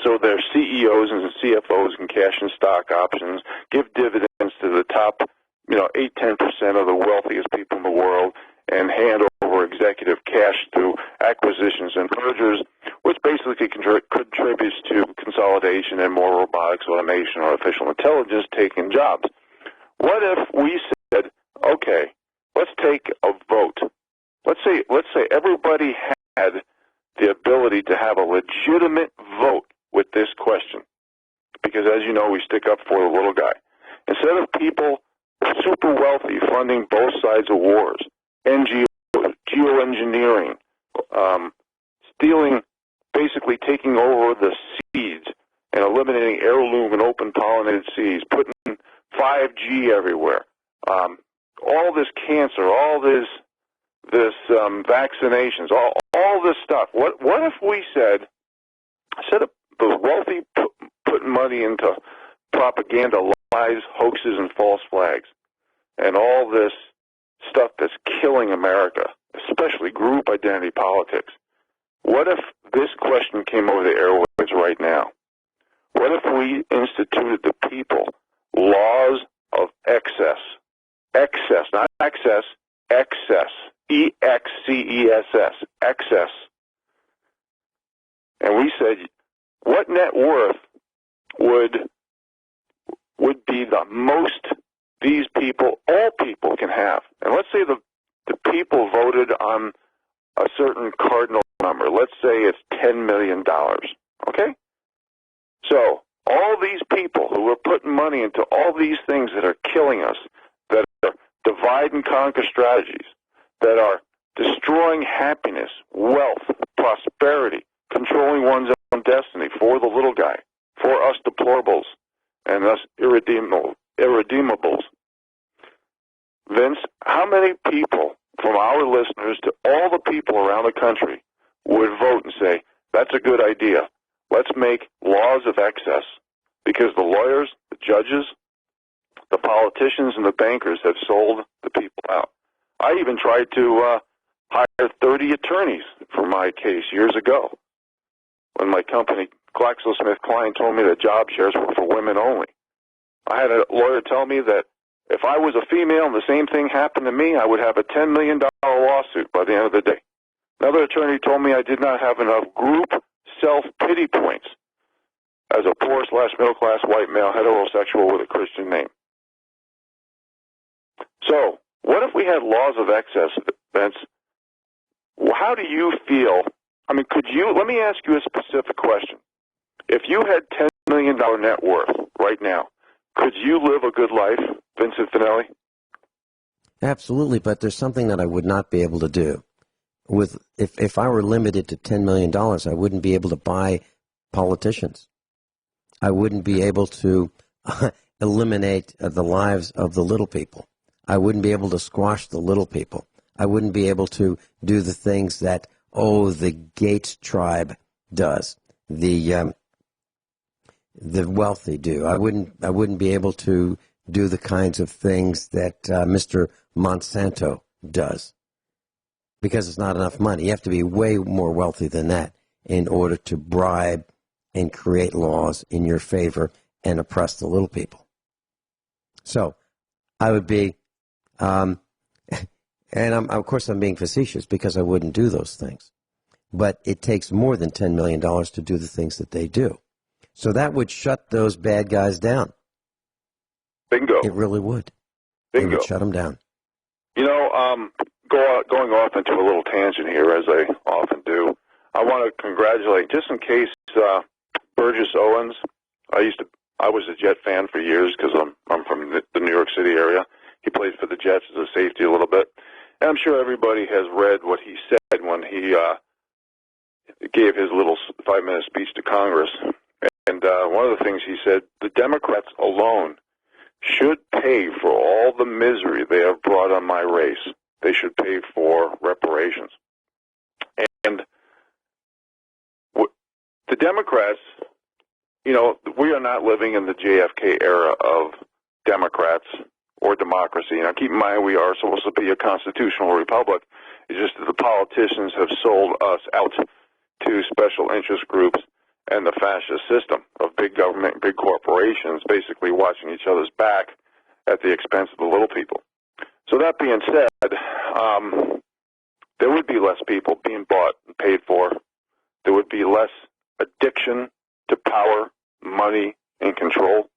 so their CEOs and CFOs can cash in stock options, give dividends to the top, 8-10% of the wealthiest people in the world, and hand over executive cash through acquisitions and mergers, which basically contributes to consolidation and more robotics, automation, artificial intelligence taking jobs. What if we said, okay, let's take a vote. Let's say everybody had the ability to have a legitimate vote with this question, because as you know, we stick up for the little guy. Instead of people super wealthy funding both sides of wars, NGOs, geoengineering, stealing, basically taking over the seeds and eliminating heirloom and open pollinated seeds, putting 5G everywhere, all this cancer, all this vaccinations, all this stuff. What if we said, instead of the wealthy putting money into propaganda, lies, hoaxes, and false flags, and all this stuff that's killing America, especially group identity politics, what if this question came over the airwaves right now? What if we instituted the people laws of excess, not excess, excess, EXCESS, excess. And we said, what net worth would be the most these people, all people, can have? And let's say the people voted on a certain cardinal number. Let's say it's $10 million, okay? So all these people who are putting money into all these things that are killing us, that are divide and conquer strategies, that are destroying happiness, wealth, prosperity, controlling one's own destiny for the little guy, for us deplorables, and us irredeemables. Vince, how many people from our listeners to all the people around the country would vote and say, that's a good idea, let's make laws of excess, because the lawyers, the judges, the politicians, and the bankers have sold the people out? I even tried to hire 30 attorneys for my case years ago when my company, GlaxoSmithKline, told me that job shares were for women only. I had a lawyer tell me that if I was a female and the same thing happened to me, I would have a $10 million lawsuit by the end of the day. Another attorney told me I did not have enough group self-pity points as a poor/middle-class white male heterosexual with a Christian name. So, what if we had laws of excess, Vince? How do you feel? I mean, let me ask you a specific question. If you had $10 million net worth right now, could you live a good life, Vincent Finelli? Absolutely, but there's something that I would not be able to do. If I were limited to $10 million, I wouldn't be able to buy politicians. I wouldn't be able to eliminate the lives of the little people. I wouldn't be able to squash the little people. I wouldn't be able to do the things that, the Gates tribe does, the wealthy do. I wouldn't be able to do the kinds of things that Mr. Monsanto does, because it's not enough money. You have to be way more wealthy than that in order to bribe and create laws in your favor and oppress the little people. So I would be, and of course I'm being facetious because I wouldn't do those things. But it takes more than $10 million to do the things that they do. So that would shut those bad guys down. Bingo. It really would. Bingo. It would shut them down. You know, going off into a little tangent here, as I often do, I want to congratulate, just in case, Burgess Owens. I was a Jet fan for years because I'm from the New York City area. He played for the Jets as a safety a little bit. And I'm sure everybody has read what he said when he gave his little 5-minute speech to Congress. And one of the things he said, the Democrats alone should pay for all the misery they have brought on my race. They should pay for reparations. And the Democrats, you know, we are not living in the JFK era of Democrats or democracy. Now, keep in mind, we are supposed to be a constitutional republic. It's just that the politicians have sold us out to special interest groups and the fascist system of big government, big corporations, basically watching each other's back at the expense of the little people. So that being said, there would be less people being bought and paid for. There would be less addiction to power, money, and control.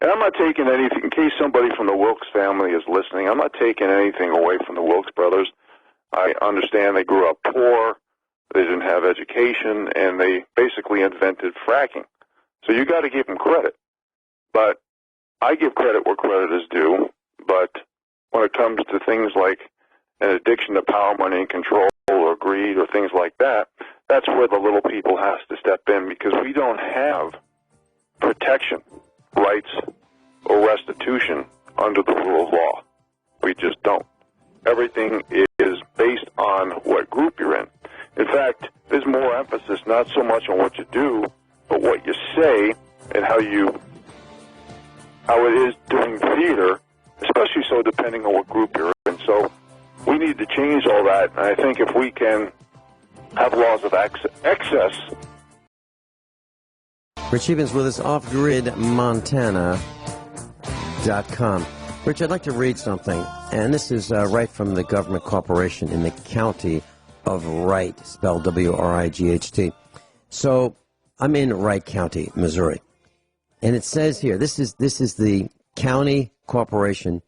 And I'm not taking anything, in case somebody from the Wilkes family is listening, I'm not taking anything away from the Wilkes brothers. I understand they grew up poor, they didn't have education, and they basically invented fracking. So you got to give them credit. But I give credit where credit is due, but when it comes to things like an addiction to power, money, and control, or greed, or things like that, that's where the little people has to step in, because we don't have protection, rights, or restitution under the rule of law. We just don't. Everything is based on what group you're in. In fact, there's more emphasis not so much on what you do, but what you say and how it is doing theater, especially so depending on what group you're in. So we need to change all that, and I think if we can have laws of excess. Rich Sheben's with us, offgridmontana.com. Rich, I'd like to read something, and this is right from the government corporation in the county of Wright, spelled W-R-I-G-H-T. So I'm in Wright County, Missouri, and it says here, this is the county corporation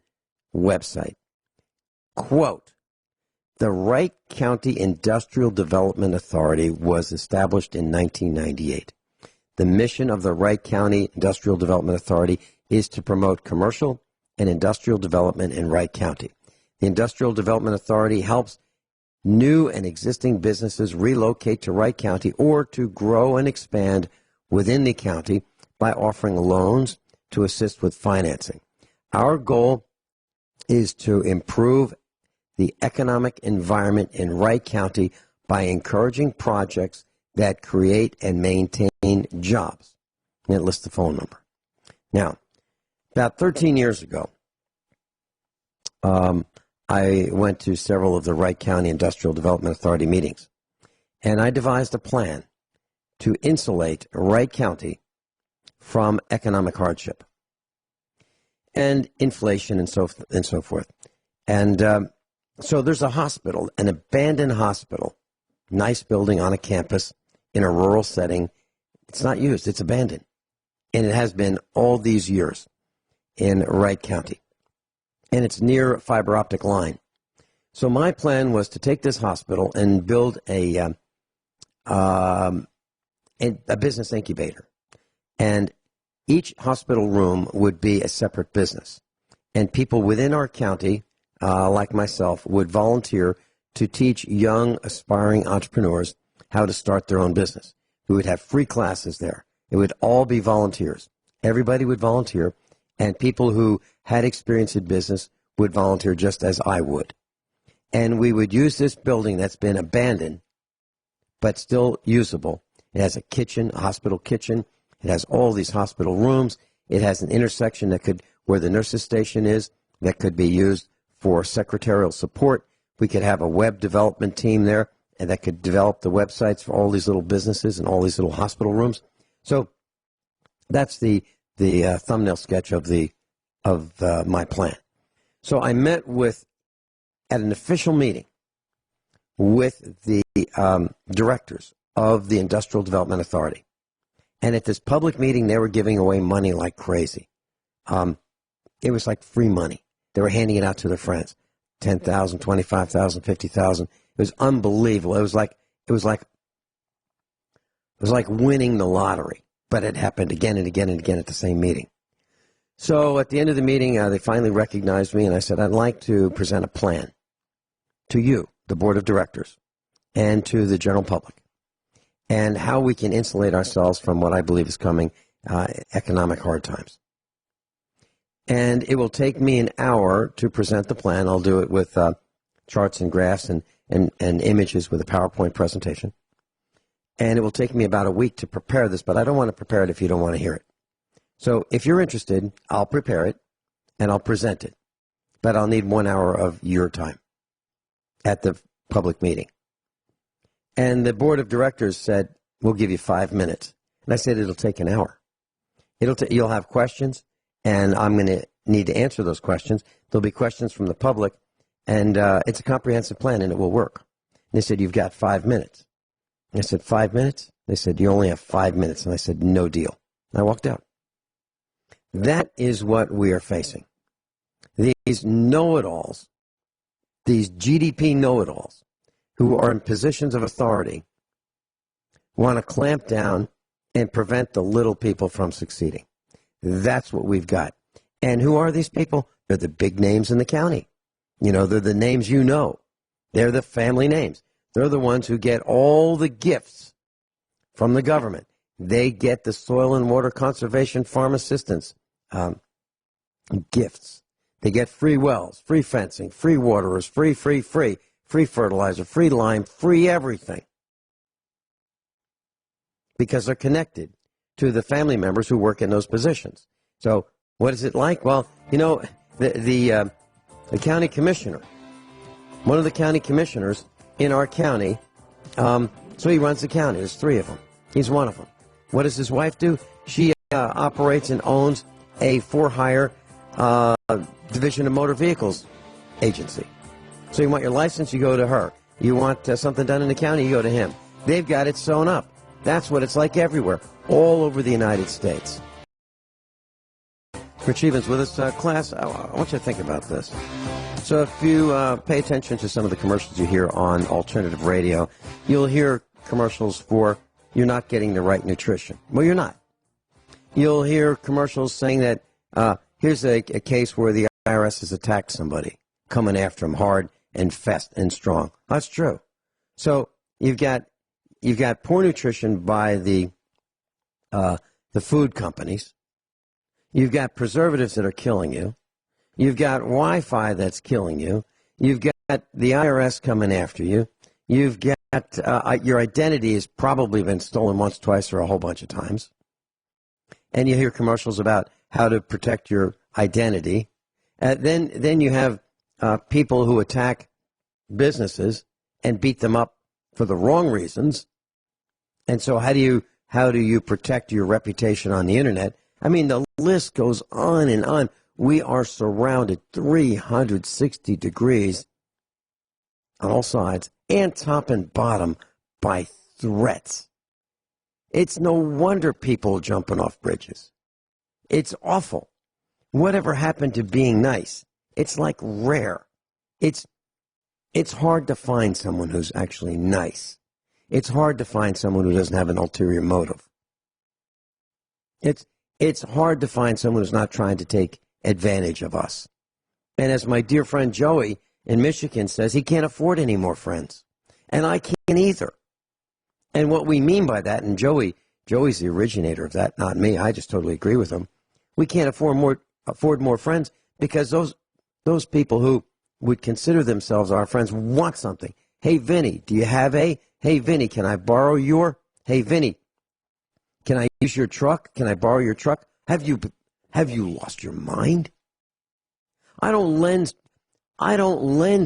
website. Quote, the Wright County Industrial Development Authority was established in 1998. The mission of the Wright County Industrial Development Authority is to promote commercial and industrial development in Wright County. The Industrial Development Authority helps new and existing businesses relocate to Wright County or to grow and expand within the county by offering loans to assist with financing. Our goal is to improve the economic environment in Wright County by encouraging projects that create and maintain jobs. And it lists the phone number. Now, about 13 years ago, I went to several of the Wright County Industrial Development Authority meetings, and I devised a plan to insulate Wright County from economic hardship and inflation and so forth. And so there's a hospital, an abandoned hospital, nice building on a campus in a rural setting. It's not used. It's abandoned. And it has been all these years in Wright County. And it's near a fiber optic line. So my plan was to take this hospital and build a business incubator. And each hospital room would be a separate business. And people within our county, like myself, would volunteer to teach young, aspiring entrepreneurs how to start their own business. We would have free classes there. It would all be volunteers. Everybody would volunteer, and people who had experience in business would volunteer just as I would. And we would use this building that's been abandoned, but still usable. It has a kitchen, a hospital kitchen. It has all these hospital rooms. It has an intersection where the nurse's station is, that could be used for secretarial support. We could have a web development team there, and that could develop the websites for all these little businesses and all these little hospital rooms. So that's the thumbnail sketch of my plan. So I met at an official meeting with the directors of the Industrial Development Authority. And at this public meeting, they were giving away money like crazy. It was like free money. They were handing it out to their friends. 10,000, 25,000, 50,000. It was unbelievable. It was like winning the lottery, but it happened again and again and again at the same meeting. So at the end of the meeting, they finally recognized me, and I said, I'd like to present a plan to you, the board of directors, and to the general public, and how we can insulate ourselves from what I believe is coming, economic hard times. And it will take me an hour to present the plan. I'll do it with charts and graphs and images with a PowerPoint presentation. And it will take me about a week to prepare this, but I don't want to prepare it if you don't want to hear it. So if you're interested, I'll prepare it and I'll present it. But I'll need 1 hour of your time at the public meeting. And the board of directors said, we'll give you 5 minutes. And I said, it'll take an hour. You'll have questions, and I'm going to need to answer those questions. There'll be questions from the public, and it's a comprehensive plan, and it will work. And they said, you've got 5 minutes. And I said, 5 minutes? They said, you only have 5 minutes. And I said, no deal. And I walked out. That is what we are facing. These know-it-alls, these GDP know-it-alls, who are in positions of authority, want to clamp down and prevent the little people from succeeding. That's what we've got. And who are these people? They're the big names in the county. You know, they're the names you know. They're the family names. They're the ones who get all the gifts from the government. They get the soil and water conservation farm assistance gifts. They get free wells, free fencing, free waterers, free fertilizer, free lime, free everything. Because they're connected to the family members who work in those positions. So what is it like? Well, you know, the county commissioner, one of the county commissioners in our county, so he runs the county. There's 3 of them. He's one of them. What does his wife do? She operates and owns a for-hire Division of Motor Vehicles agency. So you want your license, you go to her. You want something done in the county, you go to him. They've got it sewn up. That's what it's like everywhere, all over the United States. Rich Evans with us. Class, I want you to think about this. So if you pay attention to some of the commercials you hear on alternative radio, you'll hear commercials for you're not getting the right nutrition. Well, you're not. You'll hear commercials saying that here's a case where the IRS has attacked somebody, coming after them hard and fast and strong. That's true. So you've got poor nutrition by the food companies. You've got preservatives that are killing you. You've got Wi-Fi that's killing you. You've got the IRS coming after you. You've got your identity has probably been stolen once, twice, or a whole bunch of times. And you hear commercials about how to protect your identity. Then you have people who attack businesses and beat them up for the wrong reasons. And so how do you protect your reputation on the internet? I mean, the list goes on and on. We are surrounded 360 degrees on all sides and top and bottom by threats. It's no wonder people jumping off bridges. It's awful. Whatever happened to being nice? It's like rare. It's hard to find someone who's actually nice. It's hard to find someone who doesn't have an ulterior motive. It's hard to find someone who's not trying to take advantage of us. And as my dear friend Joey in Michigan says, he can't afford any more friends. And I can't either. And what we mean by that, and Joey's the originator of that, not me. I just totally agree with him. We can't afford more friends because those people who would consider themselves our friends want something. Hey, Vinny, do you have a? Hey, Vinny, can I borrow your? Hey, Vinny, can I use your truck? Can I borrow your truck? Have you lost your mind? I don't lend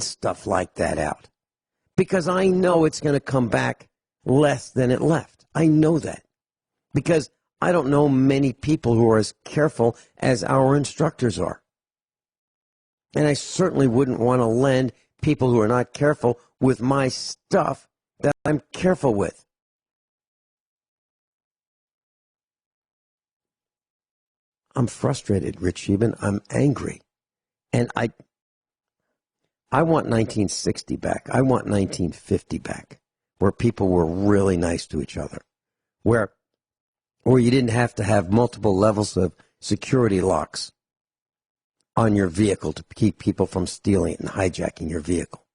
stuff like that out because I know it's going to come back less than it left. I know that because I don't know many people who are as careful as our instructors are. And I certainly wouldn't want to lend people who are not careful with my stuff that I'm careful with. I'm frustrated, Rich Scheben. I'm angry. And I want 1960 back. I want 1950 back, where people were really nice to each other, where you didn't have to have multiple levels of security locks on your vehicle to keep people from stealing it and hijacking your vehicle.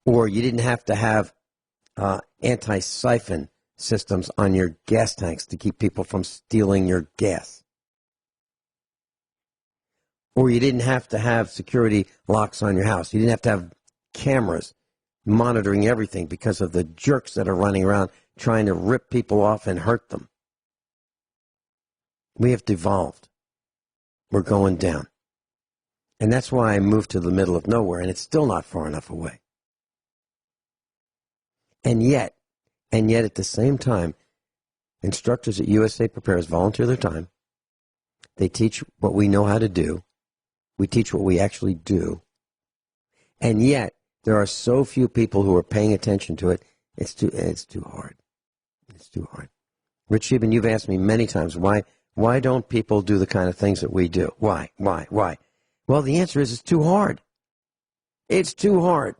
Or you didn't have to have anti-siphon systems on your gas tanks to keep people from stealing your gas. Or you didn't have to have security locks on your house. You didn't have to have cameras monitoring everything because of the jerks that are running around trying to rip people off and hurt them. We have devolved. We're going down. And that's why I moved to the middle of nowhere, and it's still not far enough away. And yet at the same time, instructors at USA Prepares volunteer their time. They teach what we know how to do. We teach what we actually do. And yet, there are so few people who are paying attention to it, it's too hard. It's too hard. Rich Scheben, you've asked me many times, why don't people do the kind of things that we do? Why? Well, the answer is it's too hard. It's too hard.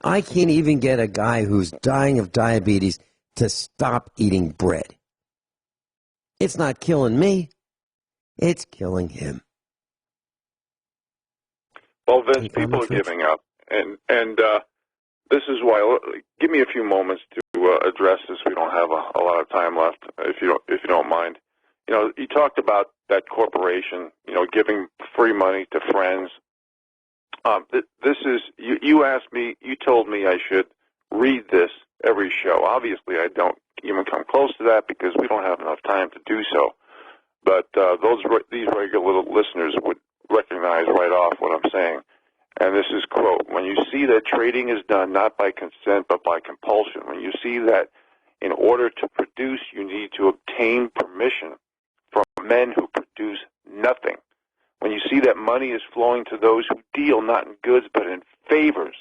I can't even get a guy who's dying of diabetes to stop eating bread. It's not killing me. It's killing him. Well, Vince, people are giving up, and this is why. Give me a few moments to address this. We don't have a lot of time left, if you don't mind. You know, you talked about that corporation, giving free money to friends. This is you asked me. You told me I should read this every show. Obviously, I don't even come close to that because we don't have enough time to do so. But these regular little listeners would recognize right off what I'm saying. And this is, quote, when you see that trading is done not by consent but by compulsion, when you see that in order to produce you need to obtain permission from men who produce nothing, when you see that money is flowing to those who deal not in goods but in favors,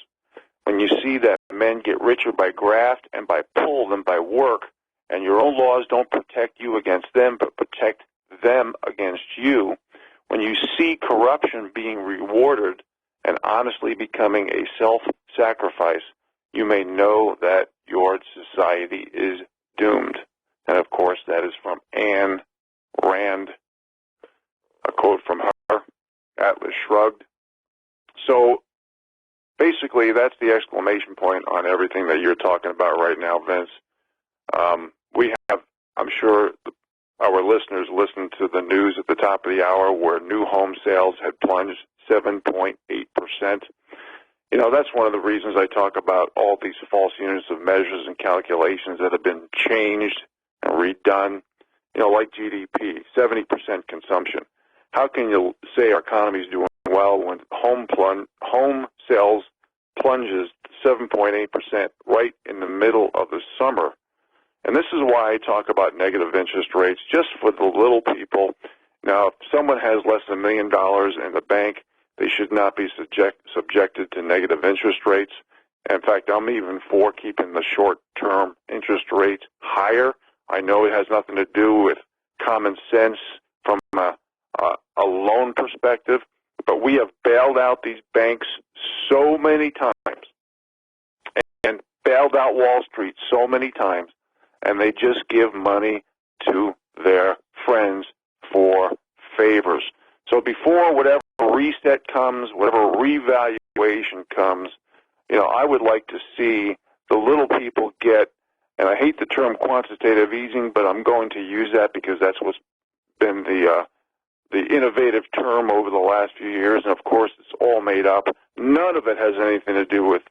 when you see that men get richer by graft and by pull than by work, and your own laws don't protect you against them but protect them against you, when you see corruption being rewarded and honestly becoming a self-sacrifice, you may know that your society is doomed. And, of course, that is from Anne Rand, a quote from her, Atlas Shrugged. So, basically, that's the exclamation point on everything that you're talking about right now, Vince. We have, I'm sure, our listeners listened to the news at the top of the hour where new home sales had plunged 7.8%. That's one of the reasons I talk about all these false units of measures and calculations that have been changed and redone, like GDP, 70% consumption. How can you say our economy is doing well when home sales plunges 7.8% right in the middle of the summer? And this is why I talk about negative interest rates, just for the little people. Now, if someone has less than $1 million in the bank, they should not be subjected to negative interest rates. In fact, I'm even for keeping the short-term interest rates higher. I know it has nothing to do with common sense from a loan perspective, but we have bailed out these banks so many times and bailed out Wall Street so many times, and they just give money to their friends for favors. So before whatever reset comes, whatever revaluation comes, I would like to see the little people get, and I hate the term quantitative easing, but I'm going to use that because that's what's been the innovative term over the last few years, and of course it's all made up. None of it has anything to do with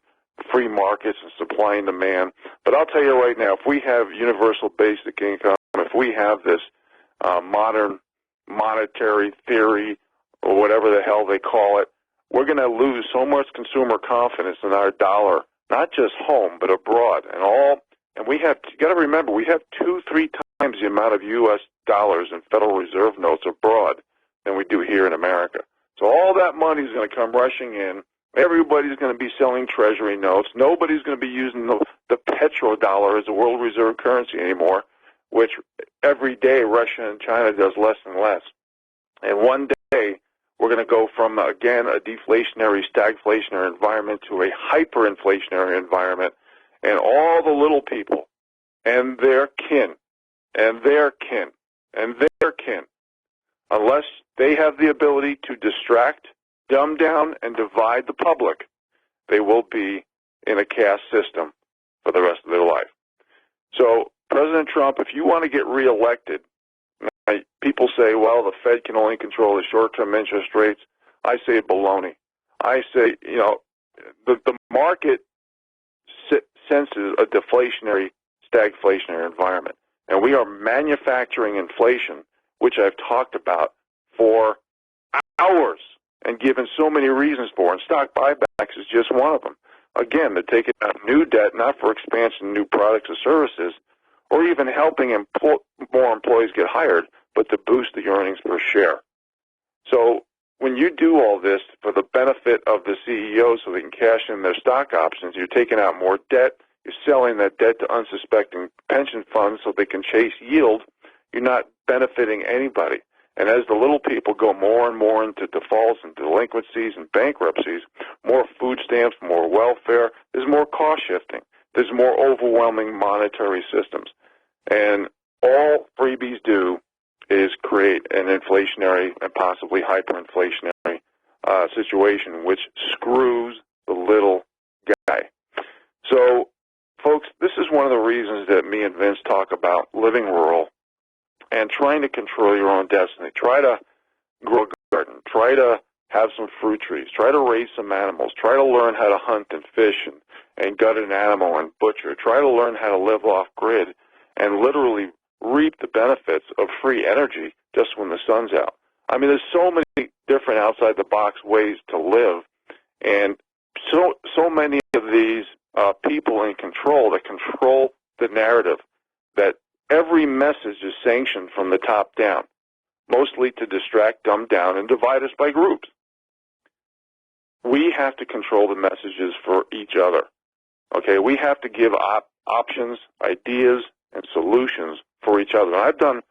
free markets and supply and demand. But I'll tell you right now, if we have universal basic income, if we have this modern monetary theory or whatever the hell they call it, we're going to lose so much consumer confidence in our dollar, not just home but abroad. And we have, you got to remember, we have 2-3 times the amount of U.S. dollars in Federal Reserve notes abroad than we do here in America. So all that money is going to come rushing in. Everybody's going to be selling Treasury notes. Nobody's going to be using the petrodollar as a world reserve currency anymore. which every day Russia and China does less and less. And one day we're going to go from, again, a deflationary, stagflationary environment to a hyperinflationary environment, and all the little people and their kin and their kin and their kin, unless they have the ability to distract, dumb down, and divide the public, they will be in a caste system for the rest of their life. So, President Trump, if you want to get reelected, people say, well, the Fed can only control the short-term interest rates. I say baloney. I say, the market senses a deflationary, stagflationary environment. And we are manufacturing inflation, which I've talked about for hours and given so many reasons for. And stock buybacks is just one of them. Again, they're taking out new debt, not for expansion of new products or services, or even helping more employees get hired, but to boost the earnings per share. So when you do all this for the benefit of the CEOs so they can cash in their stock options, you're taking out more debt, you're selling that debt to unsuspecting pension funds so they can chase yield, you're not benefiting anybody. And as the little people go more and more into defaults and delinquencies and bankruptcies, more food stamps, more welfare, there's more cost shifting. There's more overwhelming monetary systems. And all freebies do is create an inflationary and possibly hyperinflationary situation, which screws the little guy. So, folks, this is one of the reasons that me and Vince talk about living rural and trying to control your own destiny. Try to grow a garden. Try to have some fruit trees. Try to raise some animals. Try to learn how to hunt and fish and gut an animal and butcher. Try to learn how to live off-grid and literally reap the benefits of free energy just when the sun's out. I mean, there's so many different outside-the-box ways to live, and so many of these people in control that control the narrative that every message is sanctioned from the top down, mostly to distract, dumb down, and divide us by groups. We have to control the messages for each other. Okay, we have to give options, ideas, and solutions for each other. And I've done,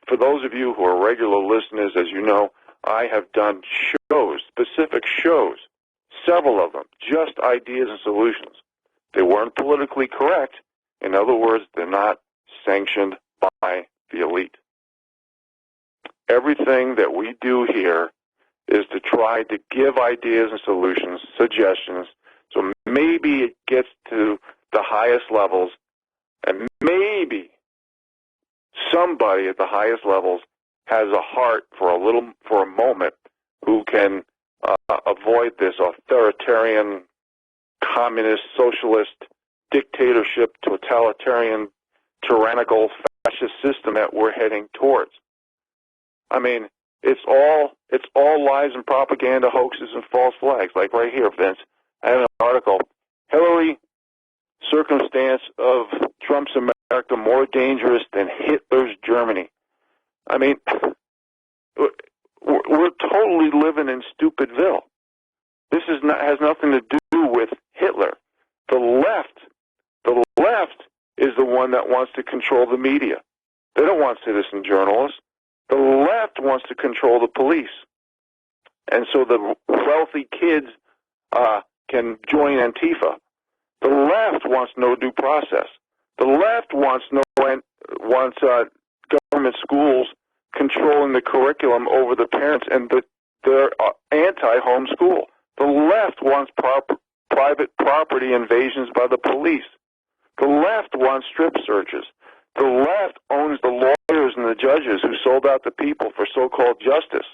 for those of you who are regular listeners, as you know, I have done shows, specific shows, several of them, just ideas and solutions. They weren't politically correct. In other words, they're not sanctioned by the elite. Everything that we do here is to try to give ideas and solutions, suggestions, so maybe it gets to the highest levels, and maybe somebody at the highest levels has a heart for a moment who can avoid this authoritarian, communist, socialist, dictatorship, totalitarian, tyrannical, fascist system that we're heading towards. I mean, it's all lies and propaganda, hoaxes and false flags. Like right here, Vince, I have an article, Hillary, circumstance of Trump's America more dangerous than Hitler's Germany. I mean, we're totally living in Stupidville. This has nothing to do with Hitler. The left is the one that wants to control the media. They don't want citizen journalists. The left wants to control the police. And so the wealthy kids can join Antifa. The left wants no due process. The left wants government schools controlling the curriculum over the parents, and they're anti-homeschool. The left wants private property invasions by the police. The left wants strip searches. The left owns the lawyers and the judges who sold out the people for so-called justice.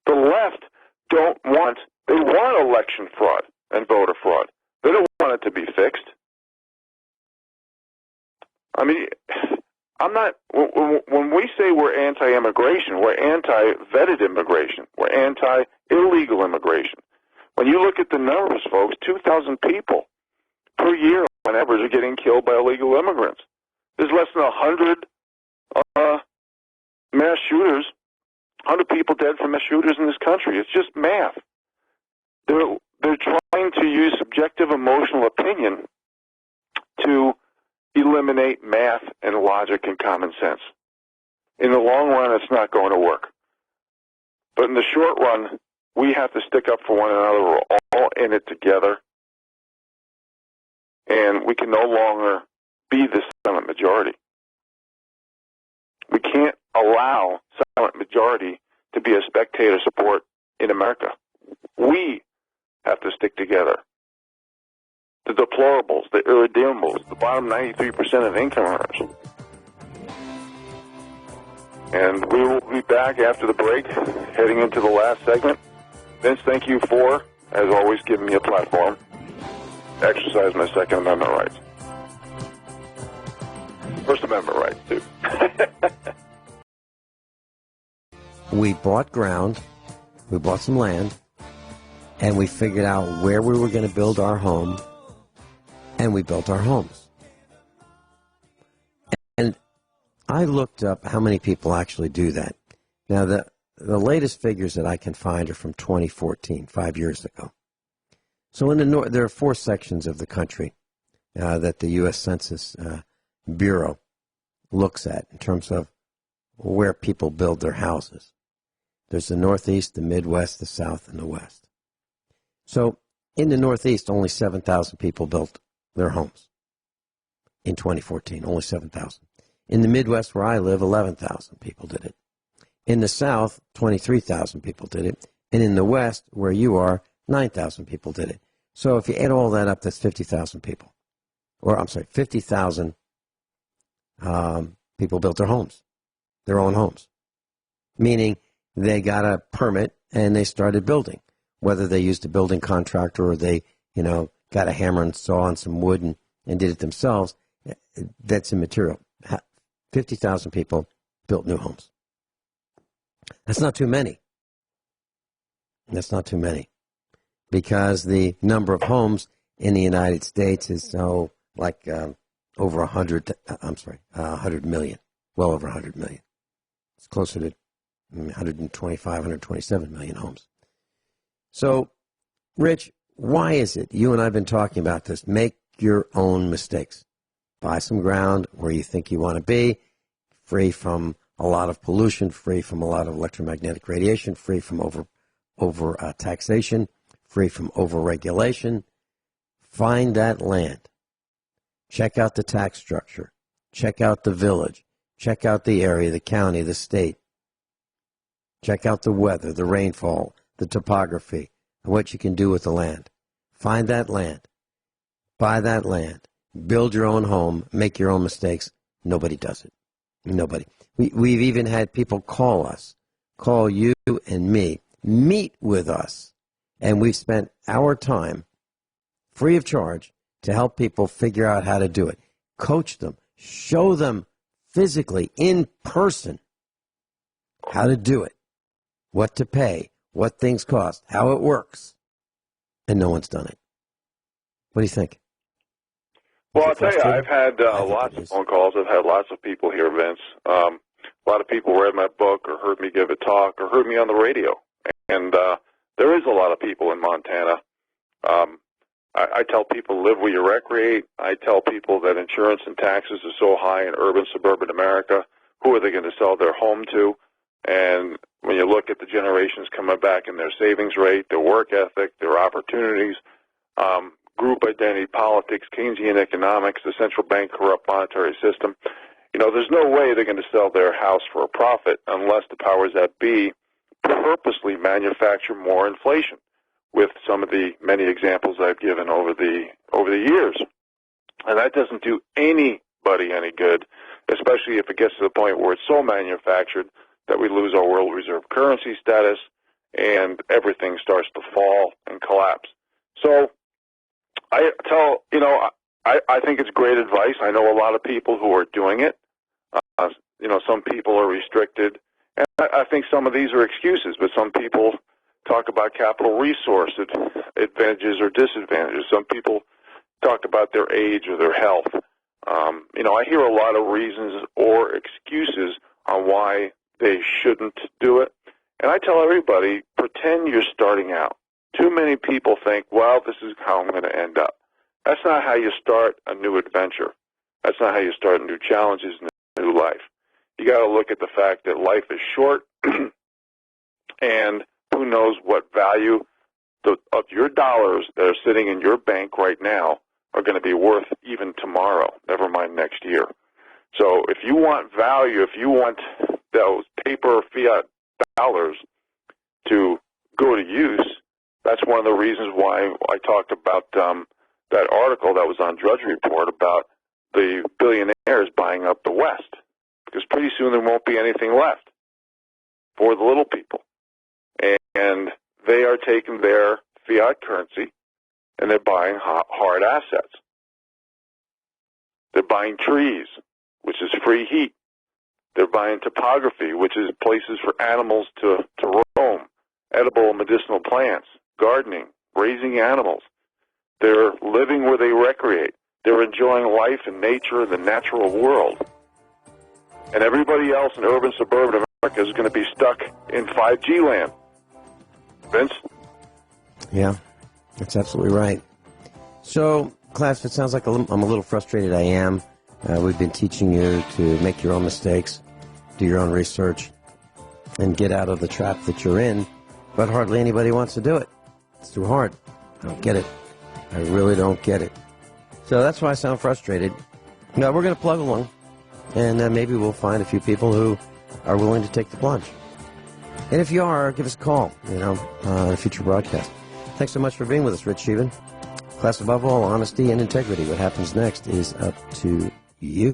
The left they want election fraud and voter fraud. They don't want it to be fixed. I mean, when we say we're anti-immigration, we're anti-vetted immigration. We're anti-illegal immigration. When you look at the numbers, folks, 2,000 people per year on average are getting killed by illegal immigrants. There's less than 100 mass shooters, 100 people dead from mass shooters in this country. It's just math. They're trying to use subjective emotional opinion to eliminate math and logic and common sense. In the long run, it's not going to work. But in the short run, we have to stick up for one another. We're all in it together. And we can no longer be the silent majority. We can't allow silent majority to be a spectator sport in America. We have to stick together. The deplorables, the irredeemables, the bottom 93% of income earners. And we will be back after the break, heading into the last segment. Vince, thank you for, as always, giving me a platform. Exercise my Second Amendment rights. First Amendment rights, too. We bought ground, we bought some land, and we figured out where we were going to build our home, and we built our homes. And I looked up how many people actually do that. Now, the latest figures that I can find are from 2014, 5 years ago. So in the north, there are 4 sections of the country that the U.S. Census Bureau looks at in terms of where people build their houses. There's the Northeast, the Midwest, the South, and the West. So in the Northeast, only 7,000 people built their homes in 2014, only 7,000. In the Midwest, where I live, 11,000 people did it. In the South, 23,000 people did it. And in the West, where you are, 9,000 people did it. So if you add all that up, that's 50,000 people. Or, I'm sorry, 50,000 people built their homes, their own homes. Meaning they got a permit and they started building. Whether they used a building contractor or they, got a hammer and saw on some wood and did it themselves, that's immaterial. 50,000 people built new homes. That's not too many. That's not too many. Because the number of homes in the United States is over 100 million. Well over 100 million. It's closer to 125, 127 million homes. So, Rich, why is it, you and I have been talking about this, make your own mistakes. Buy some ground where you think you want to be, free from a lot of pollution, free from a lot of electromagnetic radiation, free from over taxation, free from over-regulation. Find that land. Check out the tax structure. Check out the village. Check out the area, the county, the state. Check out the weather, the rainfall, the topography, and what you can do with the land. Find that land. Buy that land. Build your own home. Make your own mistakes. Nobody does it. Nobody. We've even had people call us, call you and me, meet with us, and we've spent our time free of charge to help people figure out how to do it. Coach them. Show them physically, in person, how to do it, what to pay, what things cost, how it works. And no one's done it. What do you think? Well, I'll tell you, I've had lots of phone calls. I've had lots of people here, Vince. A lot of people read my book or heard me give a talk or heard me on the radio. And there is a lot of people in Montana. I tell people live where you recreate. I tell people that insurance and taxes are so high in urban, suburban America. Who are they going to sell their home to? And when you look at the generations coming back in their savings rate, their work ethic, their opportunities, group identity politics, Keynesian economics, the central bank corrupt monetary system, there's no way they're going to sell their house for a profit unless the powers that be purposely manufacture more inflation, with some of the many examples I've given over the years. And that doesn't do anybody any good, especially if it gets to the point where it's so manufactured that we lose our world reserve currency status and everything starts to fall and collapse. So I think it's great advice. I know a lot of people who are doing it. Some people are restricted. And I think some of these are excuses, but some people talk about capital resource advantages or disadvantages. Some people talk about their age or their health. I hear a lot of reasons or excuses on why they shouldn't do it. And I tell everybody, pretend you're starting out. Too many people think, well, this is how I'm going to end up. That's not how you start a new adventure. That's not how you start new challenges in a new life. You got to look at the fact that life is short, and who knows what value of your dollars that are sitting in your bank right now are going to be worth even tomorrow, never mind next year. So if you want value, if you want those paper fiat dollars to go to use, that's one of the reasons why I talked about that article that was on Drudge Report about the billionaires buying up the West, because pretty soon there won't be anything left for the little people. And they are taking their fiat currency and they're buying hard assets. They're buying trees, which is free heat. They're buying topography, which is places for animals to roam, edible medicinal plants, gardening, raising animals. They're living where they recreate. They're enjoying life and nature and the natural world. And everybody else in urban, suburban America is going to be stuck in 5G land. Vince? Yeah, that's absolutely right. So, class, it sounds like I'm a little frustrated. I am. We've been teaching you to make your own mistakes, do your own research, and get out of the trap that you're in, but hardly anybody wants to do it. It's too hard. I don't get it. I really don't get it. So that's why I sound frustrated. Now, we're going to plug along, and maybe we'll find a few people who are willing to take the plunge. And if you are, give us a call, in a future broadcast. Thanks so much for being with us, Rich Scheben. Class, above all, honesty and integrity. What happens next is up to you.